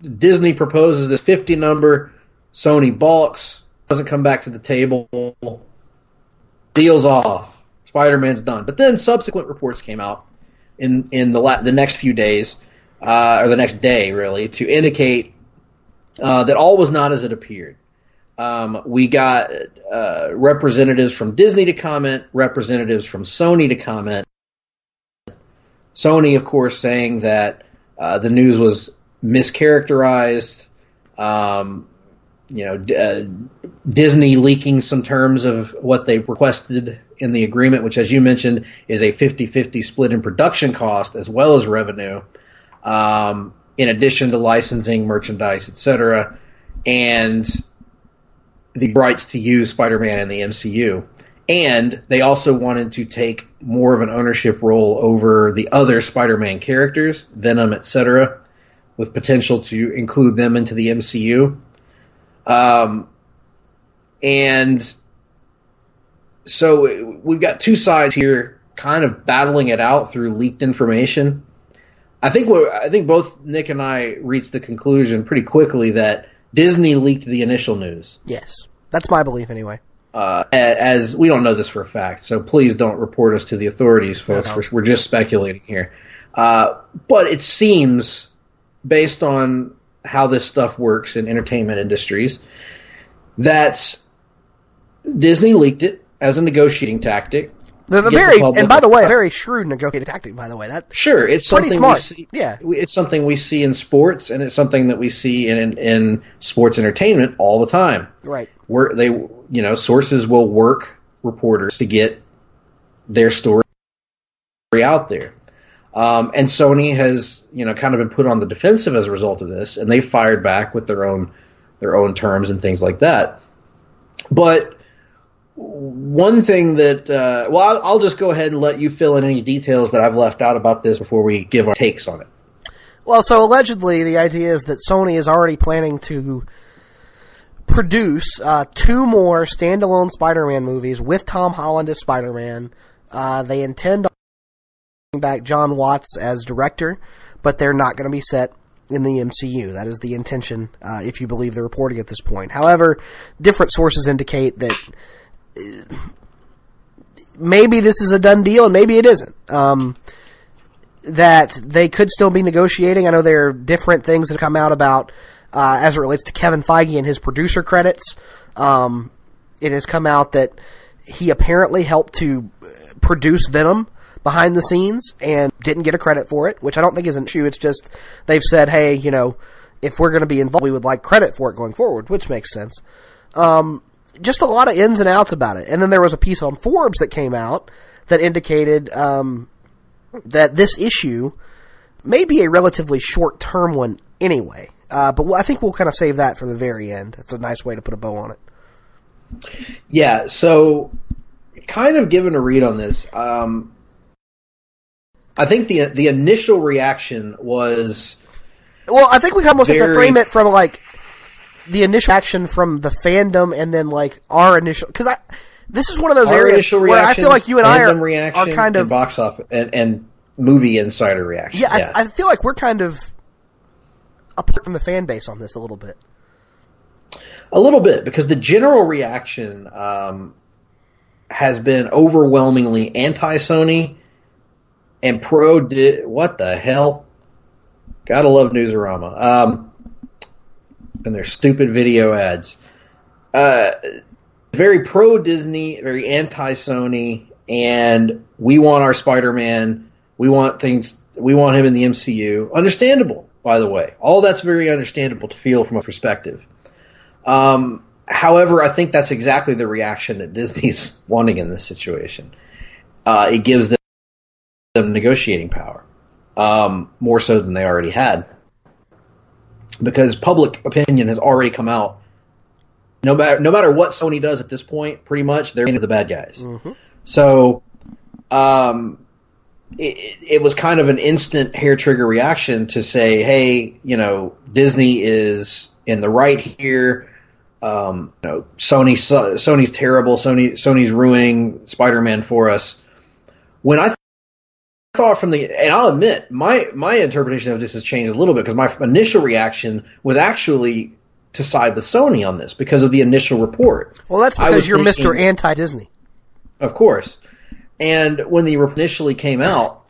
Disney proposes this 50 number, Sony balks, doesn't come back to the table, deals off. Spider-Man's done. But then subsequent reports came out in the next few days, or the next day, really, to indicate that all was not as it appeared. We got representatives from Disney to comment, representatives from Sony to comment. Sony, of course, saying that the news was mischaracterized, Disney leaking some terms of what they requested in the agreement, which, as you mentioned, is a 50-50 split in production cost as well as revenue. in addition to licensing, merchandise, etc., and the rights to use Spider-Man in the MCU. And they also wanted to take more of an ownership role over the other Spider-Man characters, Venom, etc., with potential to include them into the MCU. And so we've got two sides here kind of battling it out through leaked information. I think both Nick and I reached the conclusion pretty quickly that Disney leaked the initial news. Yes. That's my belief anyway. As we don't know this for a fact, so please don't report us to the authorities, folks. No. We're just speculating here. But it seems, based on how this stuff works in entertainment industries, that Disney leaked it as a negotiating tactic. And by the way, a very shrewd negotiating tactic, by the way. Sure, it's pretty something smart. we see. Yeah. It's something we see in sports, and it's something that we see in sports entertainment all the time. Right. Where sources will work reporters to get their story out there. And Sony has, kind of been put on the defensive as a result of this, and they fired back with their own terms and things like that. But one thing that, I'll just go ahead and let you fill in any details that I've left out about this before we give our takes on it. Well, so allegedly the idea is that Sony is already planning to produce 2 more standalone Spider-Man movies with Tom Holland as Spider-Man. They intend on bringing back John Watts as director, but they're not going to be set in the MCU. That is the intention, if you believe the reporting at this point. However, different sources indicate that maybe this is a done deal and maybe it isn't. That they could still be negotiating. I know there are different things that have come out about as it relates to Kevin Feige and his producer credits. It has come out that he apparently helped to produce Venom behind the scenes and didn't get a credit for it, which I don't think is an issue. It's just they've said, hey, if we're going to be involved, we would like credit for it going forward, which makes sense. Just a lot of ins and outs about it. And then there was a piece on Forbes that came out that indicated that this issue may be a relatively short-term one anyway. But I think we'll kind of save that for the very end. It's a nice way to put a bow on it. Yeah, so kind of giving a read on this, I think the initial reaction was... Well, I think we almost have to frame it from, the initial action from the fandom and then, our initial... Because this is one of those areas where I feel like you and I are kind of... And box office and movie insider reaction. Yeah, I feel like we're kind of apart from the fan base on this a little bit. A little bit, because the general reaction has been overwhelmingly anti-Sony and what the hell? Gotta love Newsarama. And their stupid video ads. Very pro-Disney, very anti-Sony, and we want our Spider-Man, we want him in the MCU. Understandable, by the way. All that's very understandable to feel from a perspective. However, I think that's exactly the reaction that Disney's wanting in this situation. It gives them negotiating power, more so than they already had. Because public opinion has already come out. No matter what Sony does at this point, pretty much, they're the bad guys. Mm-hmm. So, it was kind of an instant hair trigger reaction to say, hey, Disney is in the right here. Sony's terrible. Sony's ruining Spider-Man for us. When I thought and I'll admit, my interpretation of this has changed a little bit, because my initial reaction was actually to side with Sony on this because of the initial report. Well, that's because you're Mr. Anti-Disney. Of course. And when the report initially came out,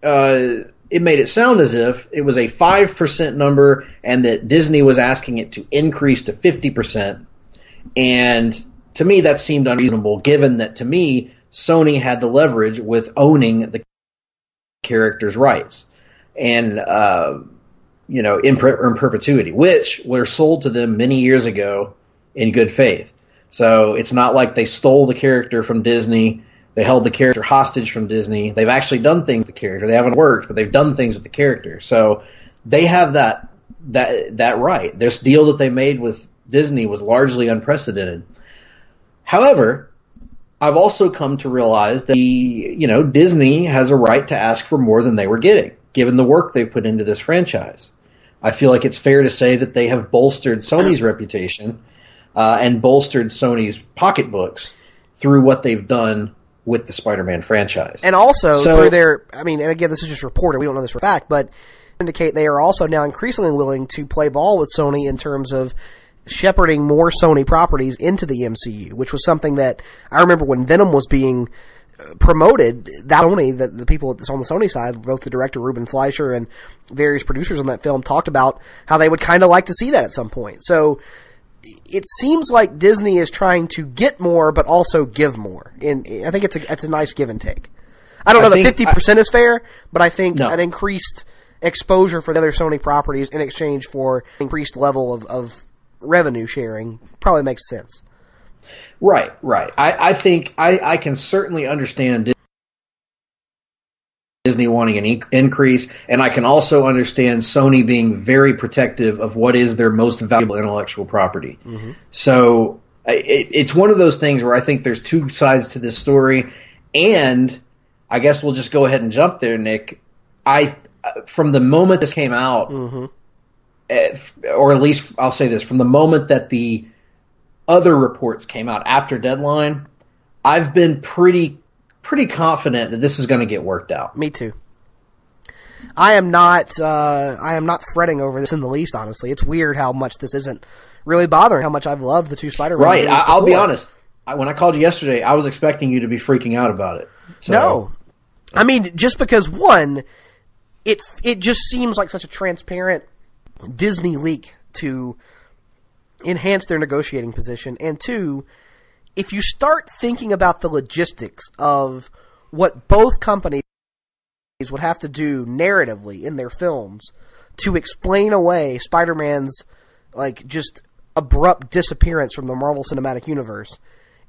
it made it sound as if it was a 5% number and that Disney was asking it to increase to 50%. And to me, that seemed unreasonable, given that, to me, Sony had the leverage with owning the character's rights and, in perpetuity, which were sold to them many years ago in good faith. So it's not like they stole the character from Disney. They held the character hostage from Disney. They've actually done things with the character. They haven't worked, but they've done things with the character. So they have that right. This deal that they made with Disney was largely unprecedented. However, I've also come to realize that Disney has a right to ask for more than they were getting, given the work they've put into this franchise. I feel like it's fair to say that they have bolstered Sony's reputation and bolstered Sony's pocketbooks through what they've done with the Spider-Man franchise. And also through their, and again, this is just reported, we don't know this for a fact, but indicate they are also now increasingly willing to play ball with Sony in terms of shepherding more Sony properties into the MCU, which was something that I remember when Venom was being promoted, that Sony, the people that's on the Sony side, both the director Ruben Fleischer and various producers on that film, talked about how they would kind of like to see that at some point. So it seems like Disney is trying to get more, but also give more. And I think it's a nice give and take. I don't know that 50% is fair, but I think an increased exposure for the other Sony properties in exchange for increased level of revenue sharing probably makes sense. Right. I think I can certainly understand Disney wanting an increase, and I can also understand Sony being very protective of what is their most valuable intellectual property. Mm-hmm. So it's one of those things where I think there's two sides to this story, and I guess we'll just go ahead and jump there, Nick. From the moment this came out, or at least I'll say this, from the moment that the other reports came out after deadline, I've been pretty confident that this is going to get worked out. Me too. I am not fretting over this in the least, honestly. It's weird how much this isn't really bothering, how much I've loved the two Spider-Man movies. Right, I'll be honest. When I called you yesterday, I was expecting you to be freaking out about it. So. No. Just because, one, it just seems like such a transparent Disney leak to enhance their negotiating position, and two, if you start thinking about the logistics of what both companies would have to do narratively in their films to explain away Spider-Man's just abrupt disappearance from the Marvel Cinematic Universe,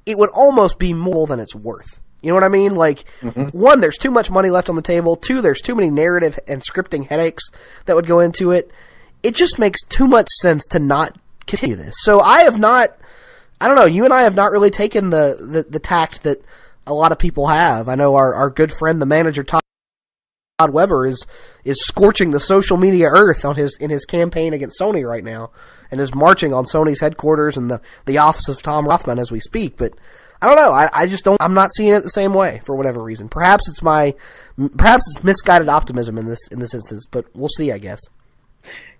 it would almost be more than it's worth. You know what I mean? One, there's too much money left on the table. Two, there's too many narrative and scripting headaches that would go into it. It just makes too much sense to not continue this. So I don't know, you and I have not really taken the tact that a lot of people have. I know our good friend, the manager, Todd Weber, is scorching the social media earth in his campaign against Sony right now, and is marching on Sony's headquarters and the office of Tom Rothman as we speak. But I don't know. I'm not seeing it the same way for whatever reason. Perhaps it's misguided optimism in this instance, but we'll see, I guess.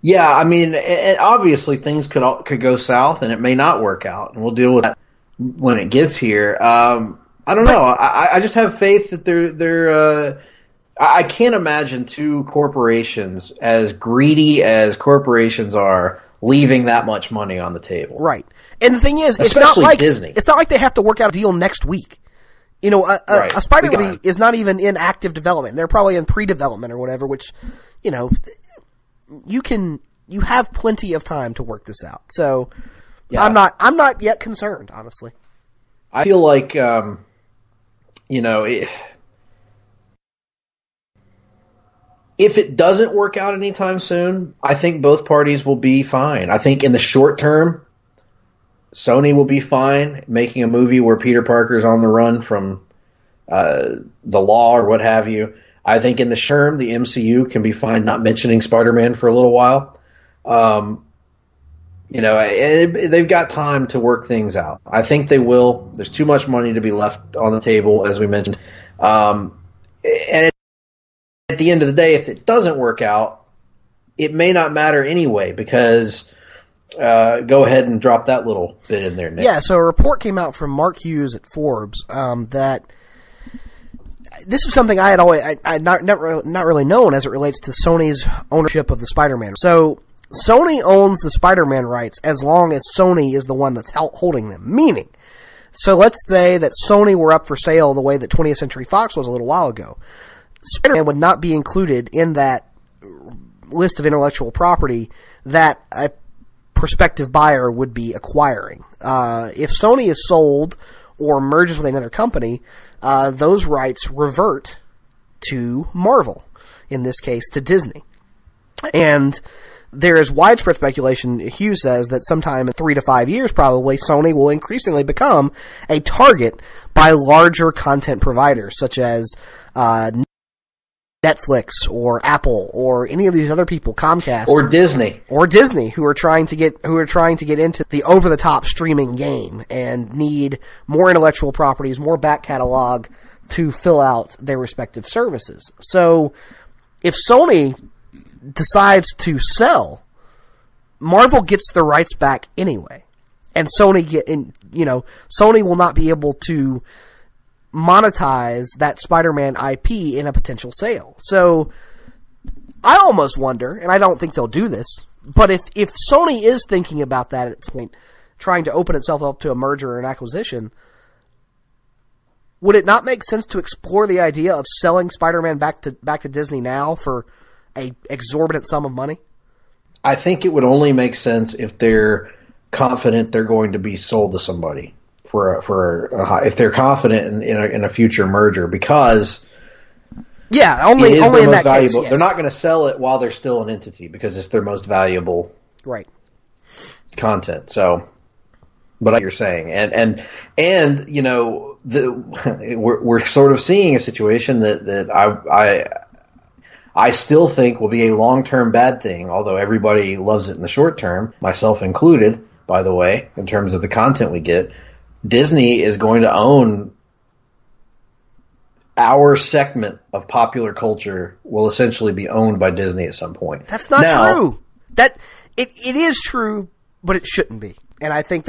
Yeah, obviously things could go south, and it may not work out, and we'll deal with that when it gets here. I don't know. I just have faith that they're. I can't imagine two corporations as greedy as corporations are leaving that much money on the table. Right, and the thing is, especially it's not like Disney. It's not like they have to work out a deal next week. A Spider movie is not even in active development. They're probably in pre-development or whatever, which, you have plenty of time to work this out. So yeah. I'm not yet concerned, honestly. I feel like, if it doesn't work out anytime soon, I think both parties will be fine. I think in the short term, Sony will be fine making a movie where Peter Parker's on the run from the law or what have you. I think in the short term, the MCU can be fine not mentioning Spider-Man for a little while. They've got time to work things out. I think they will. There's too much money to be left on the table, as we mentioned. And at the end of the day, if it doesn't work out, it may not matter anyway, because go ahead and drop that little bit in there, Nick. Yeah, so a report came out from Mark Hughes at Forbes that this is something I had not really known as it relates to Sony's ownership of the Spider-Man. So Sony owns the Spider-Man rights as long as Sony is the one that's holding them. Meaning, so let's say that Sony were up for sale the way that 20th Century Fox was a little while ago. Spider-Man would not be included in that list of intellectual property that a prospective buyer would be acquiring. If Sony is sold or merges with another company, those rights revert to Marvel, in this case to Disney. And there is widespread speculation, Hugh says, that sometime in 3 to 5 years probably, Sony will increasingly become a target by larger content providers, such as Netflix or Apple or any of these other people, Comcast or Disney, who are trying to get into the over-the-top streaming game and need more intellectual properties, more back catalog to fill out their respective services. So if Sony decides to sell, Marvel gets the rights back anyway, and Sony will not be able to monetize that Spider-Man IP in a potential sale. So I almost wonder, and I don't think they'll do this, but if Sony is thinking about that at this point, trying to open itself up to a merger or an acquisition, would it not make sense to explore the idea of selling Spider-Man back to Disney now for a exorbitant sum of money? I think it would only make sense if they're confident they're going to be sold to somebody if they're confident in a future merger, because only in that case. Yes. They're not going to sell it while they're still an entity because it's their most valuable content. So, but like you're saying, and we're sort of seeing a situation that I still think will be a long-term bad thing, although everybody loves it in the short term, myself included, by the way, in terms of the content we get. Disney is going to own our segment of popular culture will essentially be owned by Disney at some point. That's not true. It is true, but it shouldn't be. And I think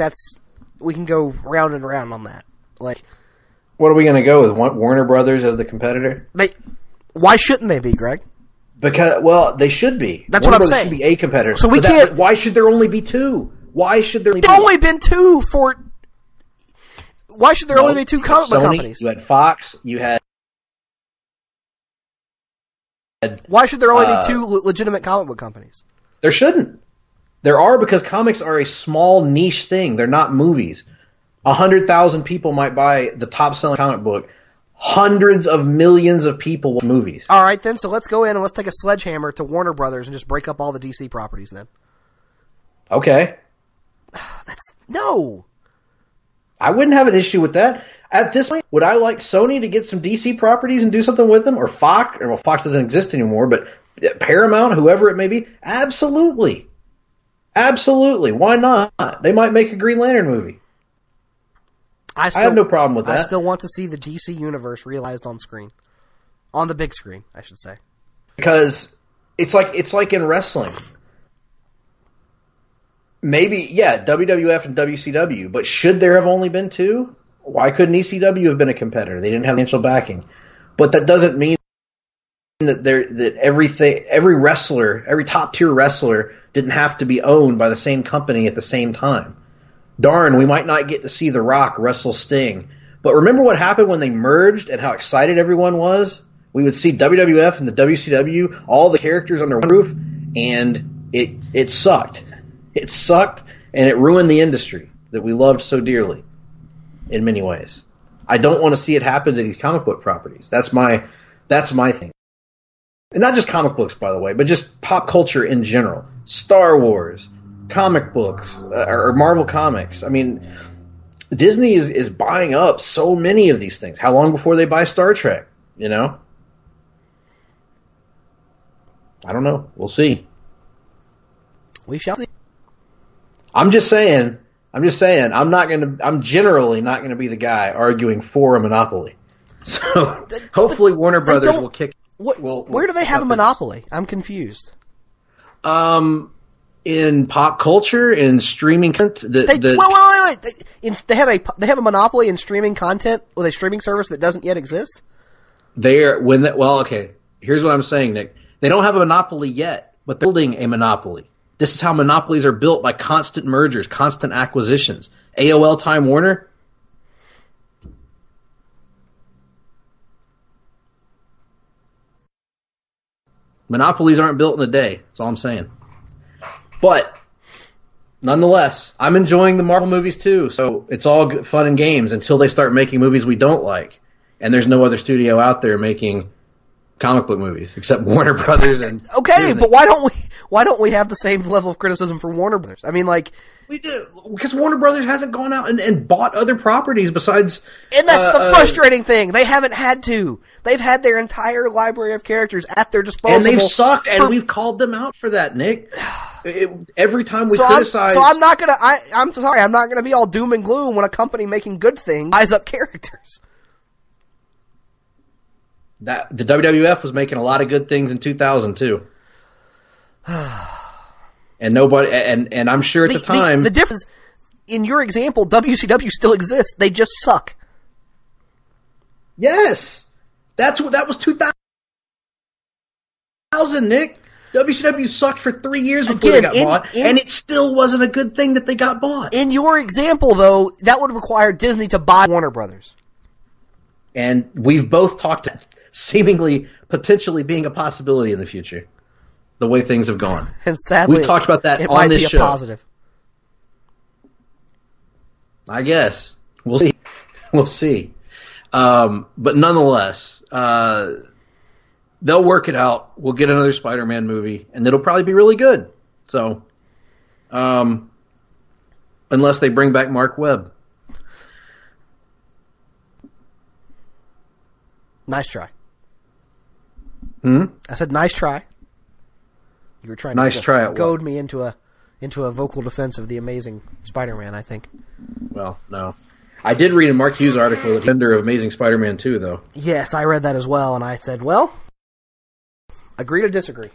we can go round and round on that. Like, what are we going to go with? Warner Brothers as the competitor? Why shouldn't they be, Greg? Because, they should be. That's Warner what I'm Brothers saying. Should be a competitor. So we can't. Why should there only be two? Why should there only be two for? Why should there only be two comic book companies? You had Fox. You had. Why should there only be two legitimate comic book companies? There shouldn't. There are, because comics are a small niche thing. They're not movies. 100,000 people might buy the top-selling comic book. Hundreds of millions of people watch movies. All right, then. So let's go in and let's take a sledgehammer to Warner Brothers and just break up all the DC properties. Then. Okay. No. I wouldn't have an issue with that. At this point, would I like Sony to get some DC properties and do something with them? Or Fox? Well, Fox doesn't exist anymore, but Paramount, whoever it may be? Absolutely. Absolutely. Why not? They might make a Green Lantern movie. I have no problem with that. I still want to see the DC universe realized on screen. On the big screen, I should say. Because it's like in wrestling. Maybe, WWF and WCW, but should there have only been two? Why couldn't ECW have been a competitor? They didn't have financial backing. But that doesn't mean that every wrestler, every top-tier wrestler didn't have to be owned by the same company at the same time. Darn, we might not get to see The Rock wrestle Sting. But remember what happened when they merged and how excited everyone was? We would see WWF and the WCW, all the characters under one roof, and it sucked. It sucked, and it ruined the industry that we loved so dearly in many ways. I don't want to see it happen to these comic book properties. That's my thing. And not just comic books, by the way, but just pop culture in general. Star Wars, comic books, or Marvel Comics. I mean, Disney is buying up so many of these things. How long before they buy Star Trek, I don't know. We'll see. We shall see. I'm just saying, I'm generally not going to be the guy arguing for a monopoly. So hopefully Warner Brothers will kick. Where do they have a monopoly? I'm confused. In pop culture, in streaming content. Wait. They have a monopoly in streaming content with a streaming service that doesn't yet exist? Here's what I'm saying, Nick. They don't have a monopoly yet, but they're building a monopoly. This is how monopolies are built, by constant mergers, constant acquisitions. AOL Time Warner. Monopolies aren't built in a day. That's all I'm saying. But nonetheless, I'm enjoying the Marvel movies too. So it's all good, fun and games until they start making movies we don't like. And there's no other studio out there making comic book movies, except Warner Brothers and okay, Disney. but why don't we have the same level of criticism for Warner Brothers? I mean, like we do, because Warner Brothers hasn't gone out and bought other properties besides. And that's the frustrating thing. They haven't had to. They've had their entire library of characters at their disposal, and they've sucked, and we've called them out for that, Nick. Every time we criticize, I'm not gonna. I'm sorry, I'm not gonna be all doom and gloom when a company making good things buys up characters. That the WWF was making a lot of good things in 2002, and nobody, and I'm sure at the time the difference in your example, WCW still exists. They just suck. Yes, that was 2000, Nick. WCW sucked for 3 years before they got bought, and it still wasn't a good thing that they got bought. In your example, though, that would require Disney to buy Warner Brothers. And we've both talked seemingly, potentially being a possibility in the future, the way things have gone. And sadly, we talked about that on this show. It might be a positive. I guess. We'll see. We'll see. But nonetheless, they'll work it out. We'll get another Spider-Man movie, and it'll probably be really good. So, unless they bring back Mark Webb. Nice try. I said nice try. You were trying to goad me into a vocal defense of the Amazing Spider-Man, I think. Well, no. I did read a Mark Hughes article at the end of Amazing Spider-Man 2, though. Yes, I read that as well, and I said, well, agree to disagree.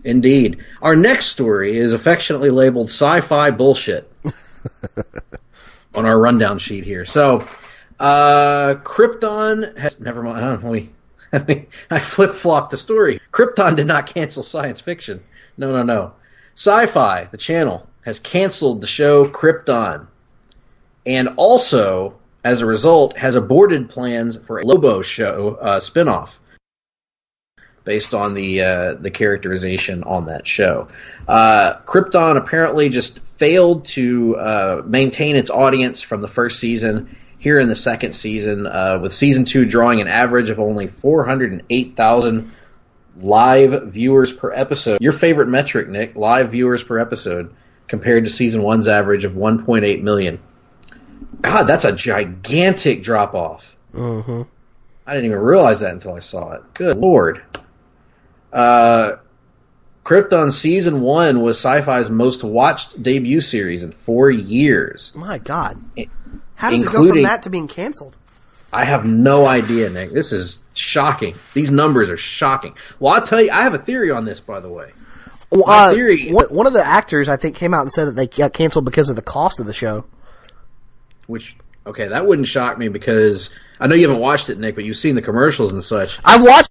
Indeed. Our next story is affectionately labeled sci-fi bullshit on our rundown sheet here. So, Krypton has... Never mind. I flip-flopped the story. Krypton did not cancel science fiction. No. Sci-Fi, the channel, has canceled the show Krypton. And also, as a result, has aborted plans for a Lobo show spinoff based on the characterization on that show. Krypton apparently just failed to maintain its audience from the first season here in the second season, with season 2 drawing an average of only 408,000 live viewers per episode. Your favorite metric, Nick, live viewers per episode, compared to season 1's average of 1.8 million. God, that's a gigantic drop-off. Mm-hmm. I didn't even realize that until I saw it. Good Lord. Krypton Season 1 was Sci-Fi's most watched debut series in 4 years. My God. How does it go from that to being canceled? I have no idea, Nick. This is shocking. These numbers are shocking. Well, I'll tell you, I have a theory on this, by the way. My theory... One of the actors, I think, came out and said that they got canceled because of the cost of the show. Which, okay, that wouldn't shock me because I know you haven't watched it, Nick, but you've seen the commercials and such. I've watched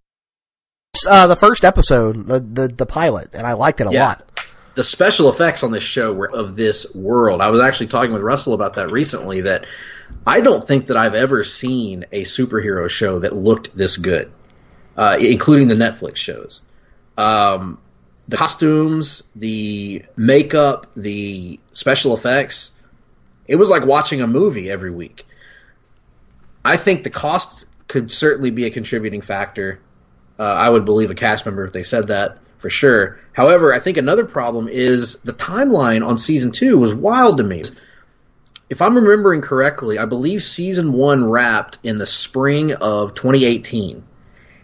the first episode, the pilot, and I liked it a lot. The special effects on this show were of this world. I was actually talking with Russell about that recently, that I don't think that I've ever seen a superhero show that looked this good, including the Netflix shows. The costumes, the makeup, the special effects, it was like watching a movie every week. I think the cost could certainly be a contributing factor. I would believe a cast member if they said that, for sure. However, I think another problem is the timeline on Season 2 was wild to me. If I'm remembering correctly, I believe Season 1 wrapped in the spring of 2018.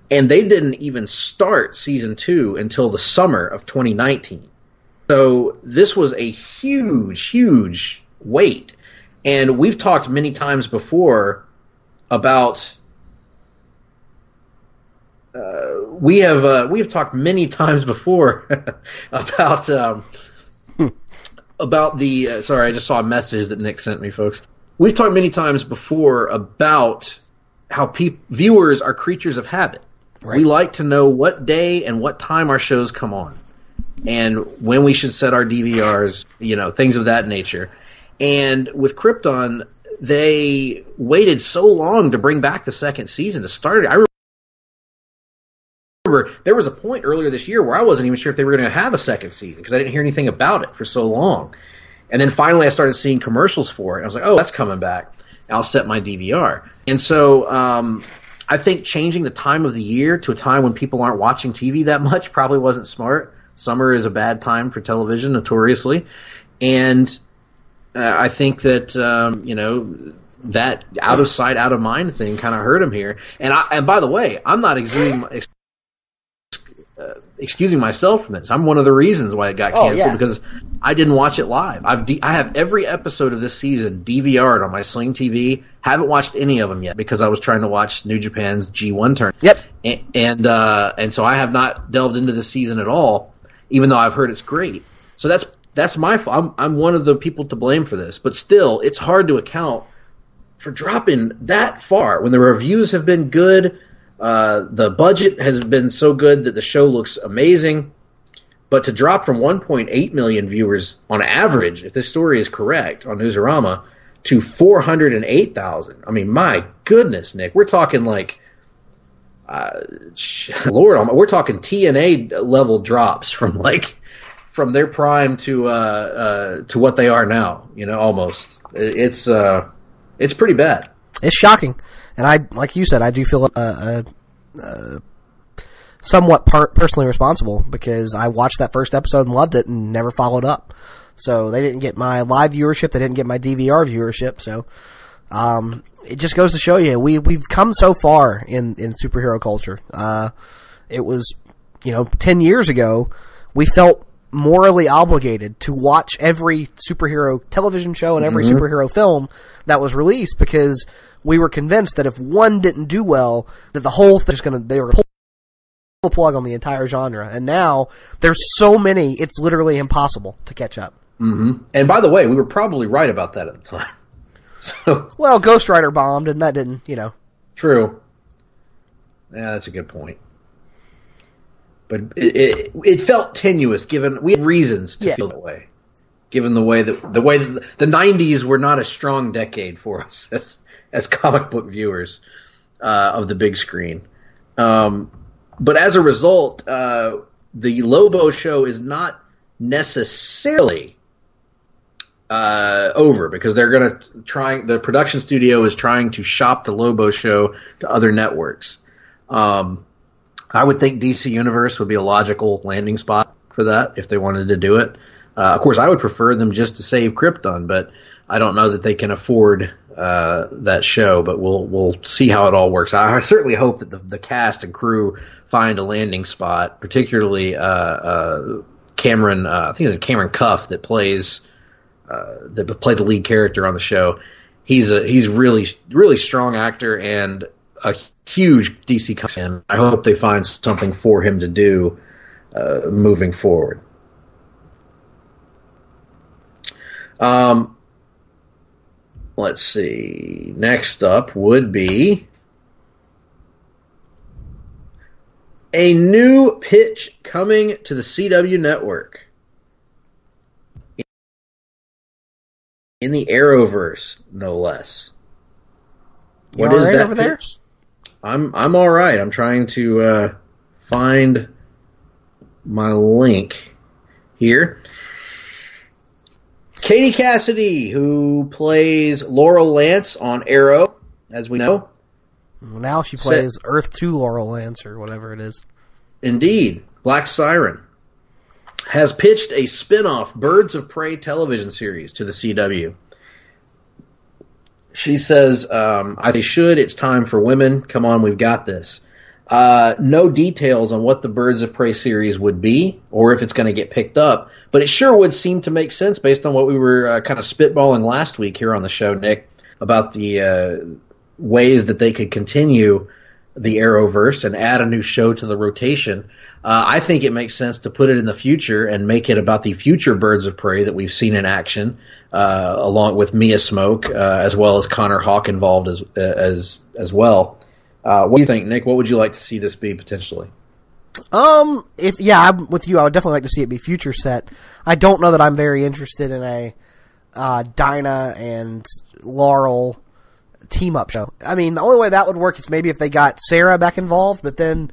And they didn't even start Season 2 until the summer of 2019. So this was a huge, huge wait. And we've talked many times before about... we have talked many times before about the sorry, I just saw a message that Nick sent me, folks. We've talked many times before about how viewers are creatures of habit. Right. We like to know what day and what time our shows come on, and when we should set our DVRs, things of that nature. And with Krypton, they waited so long to bring back the second season to start it. I remember there was a point earlier this year where I wasn't even sure if they were going to have a second season because I didn't hear anything about it for so long. And then finally I started seeing commercials for it. I was like, oh, that's coming back. I'll set my DVR. And so I think changing the time of the year to a time when people aren't watching TV that much probably wasn't smart. Summer is a bad time for television, notoriously. And I think that, that out of sight, out of mind thing kind of hurt him here. And by the way, I'm not excusing myself from this. I'm one of the reasons why it got canceled because I didn't watch it live. I have every episode of this season DVR'd on my Sling TV. Haven't watched any of them yet because I was trying to watch New Japan's G1 tournament. Yep. And so I have not delved into this season at all, even though I've heard it's great. So that's my fault. I'm one of the people to blame for this. But still, it's hard to account for dropping that far when the reviews have been good. The budget has been so good that the show looks amazing. But to drop from 1.8 million viewers on average, if this story is correct on Newsarama, to 408,000. I mean, my goodness, Nick. We're talking like, Lord, we're talking TNA level drops from their prime to what they are now, almost. It's pretty bad. It's shocking. And like you said, I do feel somewhat personally responsible because I watched that first episode and loved it and never followed up. So they didn't get my live viewership, they didn't get my DVR viewership. So it just goes to show you we've come so far in superhero culture. It was 10 years ago we felt morally obligated to watch every superhero television show and every superhero film that was released because we were convinced that if one didn't do well, that the whole thing they were going to pull the plug on the entire genre. And now there's so many, it's literally impossible to catch up. Mm-hmm. And by the way, we were probably right about that at the time. So well, Ghost Rider bombed, and that didn't, True. Yeah, that's a good point. But it felt tenuous, given we had reasons to feel that way, given the way that the 90s were not a strong decade for us as comic book viewers of the big screen. But as a result, the Lobo show is not necessarily over because they're going to the production studio is trying to shop the Lobo show to other networks. I would think DC Universe would be a logical landing spot for that if they wanted to do it. Of course, I would prefer them just to save Krypton, but I don't know that they can afford that show. But we'll see how it all works. I certainly hope that the cast and crew find a landing spot, particularly Cameron. I think it's Cameron Cuff that played the lead character on the show. He's really really strong actor and a huge DC fan. I hope they find something for him to do moving forward. Let's see. Next up would be a new pitch coming to the CW network. In the Arrowverse, no less. What is that over there? I'm all right. I'm trying to find my link here. Katie Cassidy, who plays Laurel Lance on Arrow, as we know. Now she plays Earth 2 Laurel Lance, or whatever it is. Indeed. Black Siren has pitched a spin-off Birds of Prey television series to the CW. She says, I think should. It's time for women. Come on, we've got this. No details on what the Birds of Prey series would be or if it's going to get picked up, but it sure would seem to make sense based on what we were kind of spitballing last week here on the show, Nick, about the ways that they could continue the Arrowverse and add a new show to the rotation. I think it makes sense to put it in the future and make it about the future Birds of Prey that we've seen in action, along with Mia Smoke, as well as Connor Hawke involved as well. What do you think, Nick? What would you like to see this be potentially? I'm with you. I would definitely like to see it be future set. I don't know that I'm very interested in a Dinah and Laurel team up show. I mean, the only way that would work is maybe if they got Sarah back involved, but then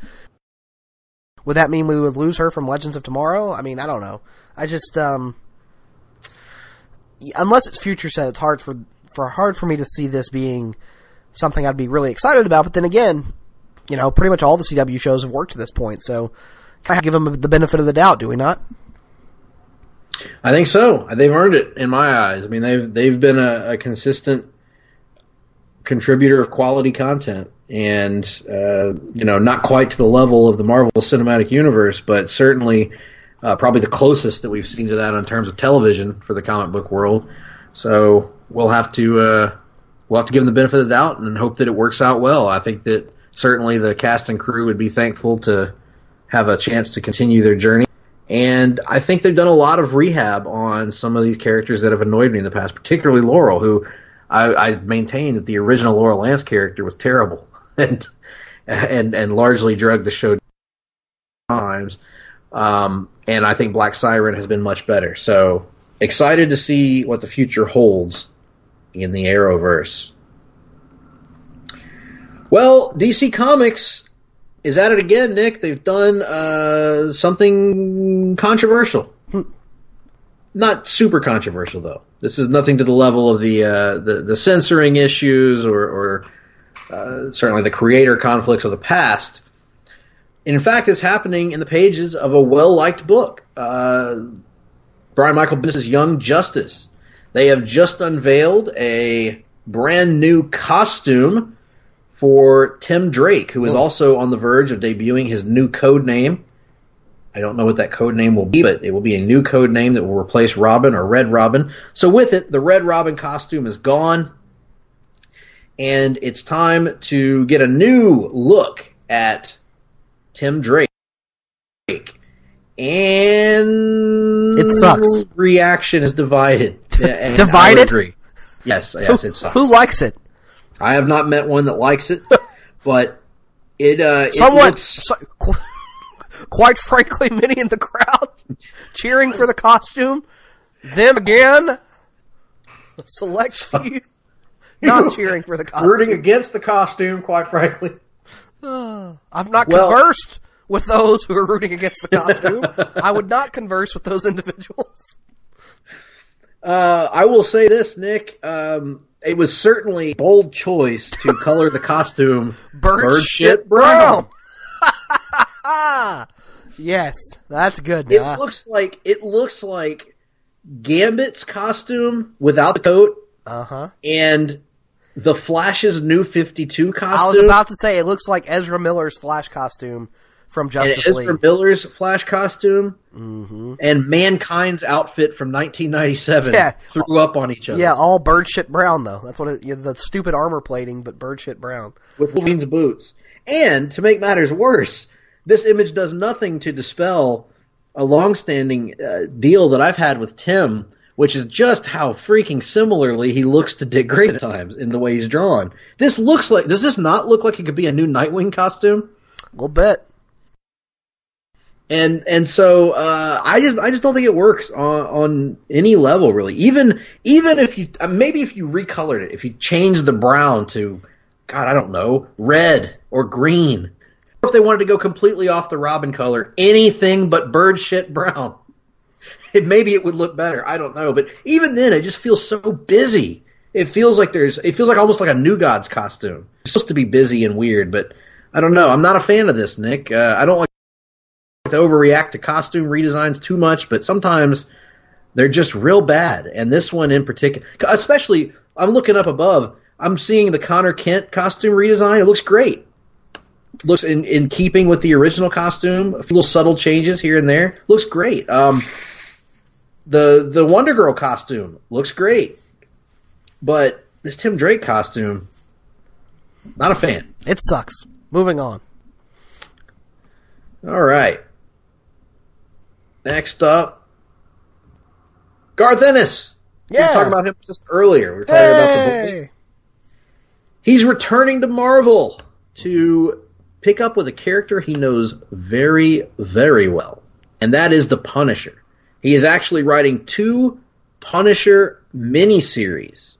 would that mean we would lose her from Legends of Tomorrow? I mean, I don't know. I just unless it's future set, it's hard for me to see this being something I'd be really excited about. But then again, pretty much all the CW shows have worked to this point, so kind of give them the benefit of the doubt, do we not? I think so. They've earned it in my eyes. I mean, they've been a consistent contributor of quality content, and not quite to the level of the Marvel Cinematic Universe, but certainly probably the closest that we've seen to that in terms of television for the comic book world. So we'll have to give them the benefit of the doubt and hope that it works out well. I think that certainly the cast and crew would be thankful to have a chance to continue their journey. And I think they've done a lot of rehab on some of these characters that have annoyed me in the past, particularly Laurel, who I maintain that the original Laurel Lance character was terrible and largely drugged the show times. And I think Black Siren has been much better. So excited to see what the future holds in the Arrowverse. Well, DC Comics is at it again, Nick. They've done something controversial. Not super controversial, though. This is nothing to the level of the censoring issues or certainly the creator conflicts of the past. In fact, it's happening in the pages of a well-liked book, Brian Michael Bendis' Young Justice. They have just unveiled a brand new costume for Tim Drake, who is also on the verge of debuting his new code name. I don't know what that code name will be, but it will be a new code name that will replace Robin or Red Robin. So with it, the Red Robin costume is gone, and it's time to get a new look at Tim Drake. And it sucks. Reaction is divided. Divided? I would agree. Yes, it sucks. Who likes it? I have not met one that likes it, but it looks... Quite frankly, many in the crowd cheering for the costume. Them again. Select few not cheering for the costume. Rooting against the costume, quite frankly. I've not conversed with those who are rooting against the costume. I would not converse with those individuals. I will say this, Nick. It was certainly a bold choice to color the costume bird shit brown. Yes, that's good. It looks like Gambit's costume without the coat. And the Flash's new 52 costume. I was about to say it looks like Ezra Miller's Flash costume from Justice League. Ezra Miller's Flash costume. And Mankind's outfit from 1997 threw up on each other. Yeah, all bird shit brown though. That's what the stupid armor plating, but bird shit brown with Wolverine's boots. And to make matters worse, this image does nothing to dispel a long-standing deal that I've had with Tim, which is just how freaking similarly he looks to Dick Grayson at times in the way he's drawn. Does this not look like it could be a new Nightwing costume? A little bit. And so I just don't think it works on any level really. Even if you maybe if you recolored it, if you changed the brown to, God, I don't know, red or green. Or if they wanted to go completely off the Robin color, anything but bird shit brown. Maybe it would look better. I don't know. But even then, it just feels so busy. It feels like almost like a New Gods costume. It's supposed to be busy and weird, but I don't know. I'm not a fan of this, Nick. I don't like to overreact to costume redesigns too much, but sometimes they're just real bad. And this one in particular, especially, I'm looking up above, I'm seeing the Connor Kent costume redesign. It looks great. Looks in keeping with the original costume. A few little subtle changes here and there. Looks great. The Wonder Girl costume looks great. But this Tim Drake costume, not a fan. It sucks. Moving on. All right. Next up, Garth Ennis. Yeah. We were talking about him just earlier. We were talking about the book. He's returning to Marvel to pick up with a character he knows very, very well, and that is the Punisher. He is actually writing 2 Punisher miniseries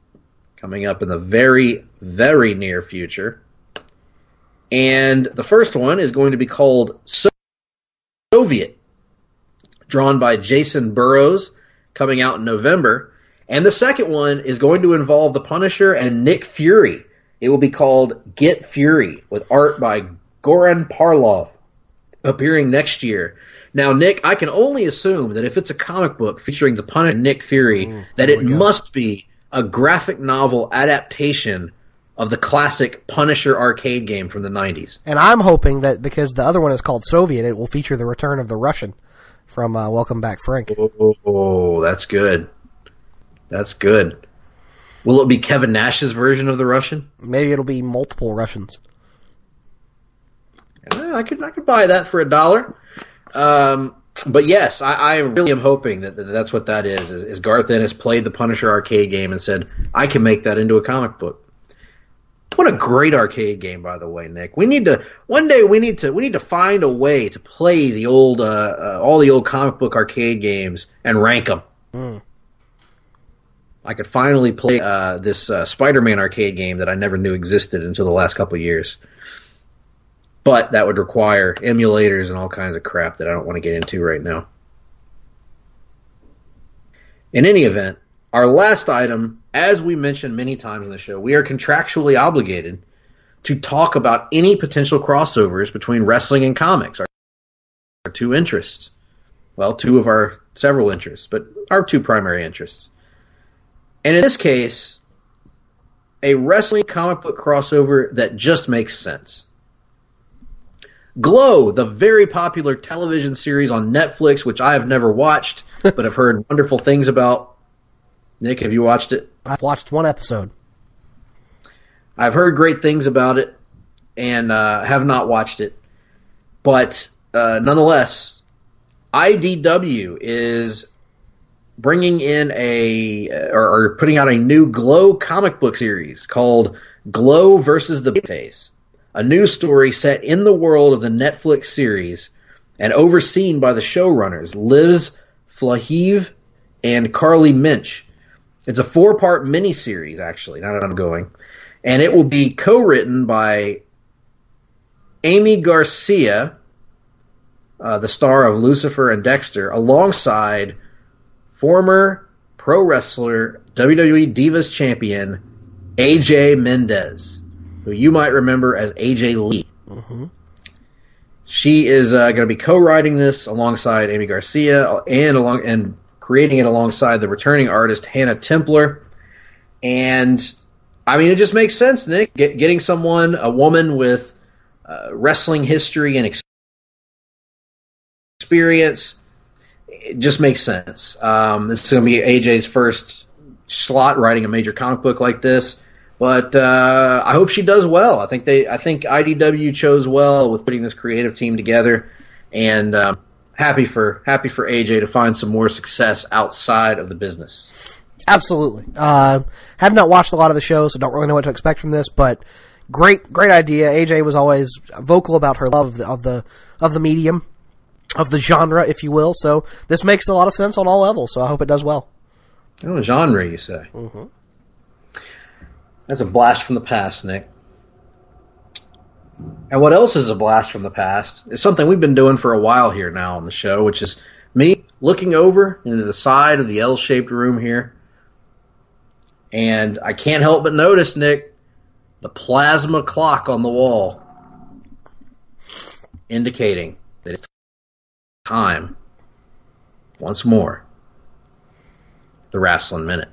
coming up in the very, very near future. And the first one is going to be called Soviet, drawn by Jason Burrows, coming out in November. And the second one is going to involve the Punisher and Nick Fury. It will be called Get Fury, with art by Goran Parlov, appearing next year. Now, Nick, I can only assume that if it's a comic book featuring the Punisher and Nick Fury, that it must be a graphic novel adaptation of the classic Punisher arcade game from the 90s. And I'm hoping that because the other one is called Soviet, it will feature the return of the Russian from Welcome Back, Frank. Oh, that's good. That's good. Will it be Kevin Nash's version of the Russian? Maybe it'll be multiple Russians. I could buy that for $1. But yes, I really am hoping that that's what that is Garth Ennis played the Punisher arcade game and said, I can make that into a comic book. What a great arcade game, by the way, Nick. We need to find a way to play the old all the old comic book arcade games and rank them. I could finally play this Spider-Man arcade game that I never knew existed until the last couple of years. But that would require emulators and all kinds of crap that I don't want to get into right now. In any event, our last item, as we mentioned many times on the show, we are contractually obligated to talk about any potential crossovers between wrestling and comics, our two interests. Well, two of our several interests, but our two primary interests. And in this case, a wrestling comic book crossover that just makes sense. Glow, the very popular television series on Netflix, which I have never watched, but have heard wonderful things about. Nick, have you watched it? I've watched one episode. I've heard great things about it, and have not watched it. But nonetheless, IDW is bringing in or putting out a new Glow comic book series called Glow versus the Babyface. A new story set in the world of the Netflix series and overseen by the showrunners Liz Flahive and Carly Minch. It's a 4-part miniseries, actually, now that I'm going. And it will be co-written by Amy Garcia, the star of Lucifer and Dexter, alongside former pro wrestler, WWE Divas champion, AJ Mendez, who you might remember as AJ Lee. Mm-hmm. She is going to be co-writing this alongside Amy Garcia and creating it alongside the returning artist Hannah Templer. And, I mean, it just makes sense, Nick. Getting a woman with wrestling history and experience, it just makes sense. This is going to be AJ's first slot writing a major comic book like this. But I hope she does well. I think IDW chose well with putting this creative team together, and happy for AJ to find some more success outside of the business. Absolutely. Have not watched a lot of the show, so don't really know what to expect from this. But great idea. AJ was always vocal about her love of the medium, of the genre, if you will. So this makes a lot of sense on all levels. So I hope it does well. Oh, genre, you say? Mm-hmm. That's a blast from the past, Nick. And what else is a blast from the past is something we've been doing for a while here now on the show, which is me looking over into the side of the L-shaped room here. And I can't help but notice, Nick, the plasma clock on the wall indicating that it's time, once more, the Wrestling Minute.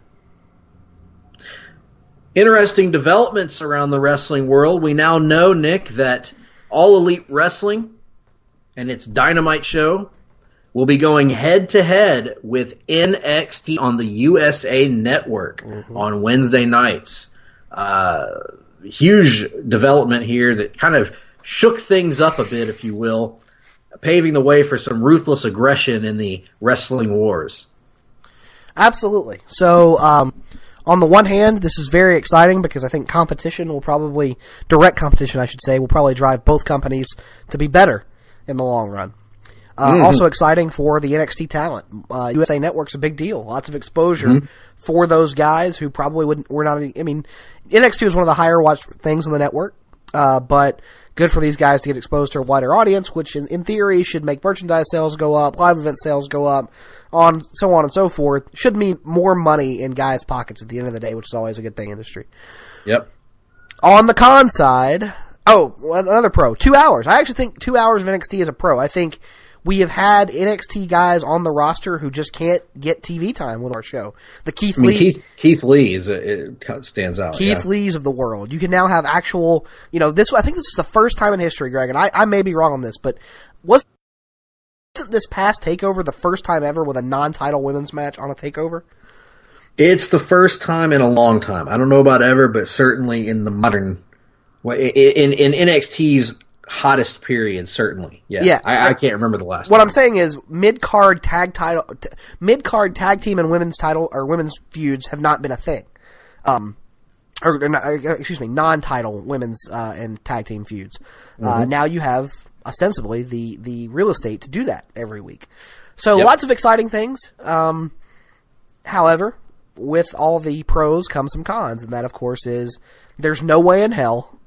Interesting developments around the wrestling world. We now know, Nick, that All Elite Wrestling and its Dynamite show will be going head-to-head with NXT on the USA Network on Wednesday nights. Huge development here that kind of shook things up a bit, if you will, paving the way for some ruthless aggression in the wrestling wars. Absolutely. So, on the one hand, this is very exciting because I think direct competition, I should say, will probably drive both companies to be better in the long run. Also exciting for the NXT talent. USA Network's a big deal. Lots of exposure for those guys who probably were not. I mean, NXT was one of the higher watched things on the network, but good for these guys to get exposed to a wider audience, which in theory should make merchandise sales go up, live event sales go up, so on and so forth. Should mean more money in guys' pockets at the end of the day, which is always a good thing in industry. Yep. On the con side, Oh, another pro. 2 hours. I actually think 2 hours of NXT is a pro. I think we have had NXT guys on the roster who just can't get TV time with our show. The Keith Lee it stands out. Keith Lees of the world. You can now have actual, I think this is the first time in history, Greg, and I may be wrong on this, but wasn't this past TakeOver the first time ever with a non-title women's match on a TakeOver? It's the first time in a long time. I don't know about ever, but certainly in the modern, in NXT's hottest period, certainly. Yeah. I can't remember the last What time. I'm saying is mid-card tag team and women's title or women's feuds have not been a thing. Non-title women's and tag team feuds. Now you have ostensibly the real estate to do that every week. So lots of exciting things. However, with all the pros come some cons, and that of course is there's no way in hell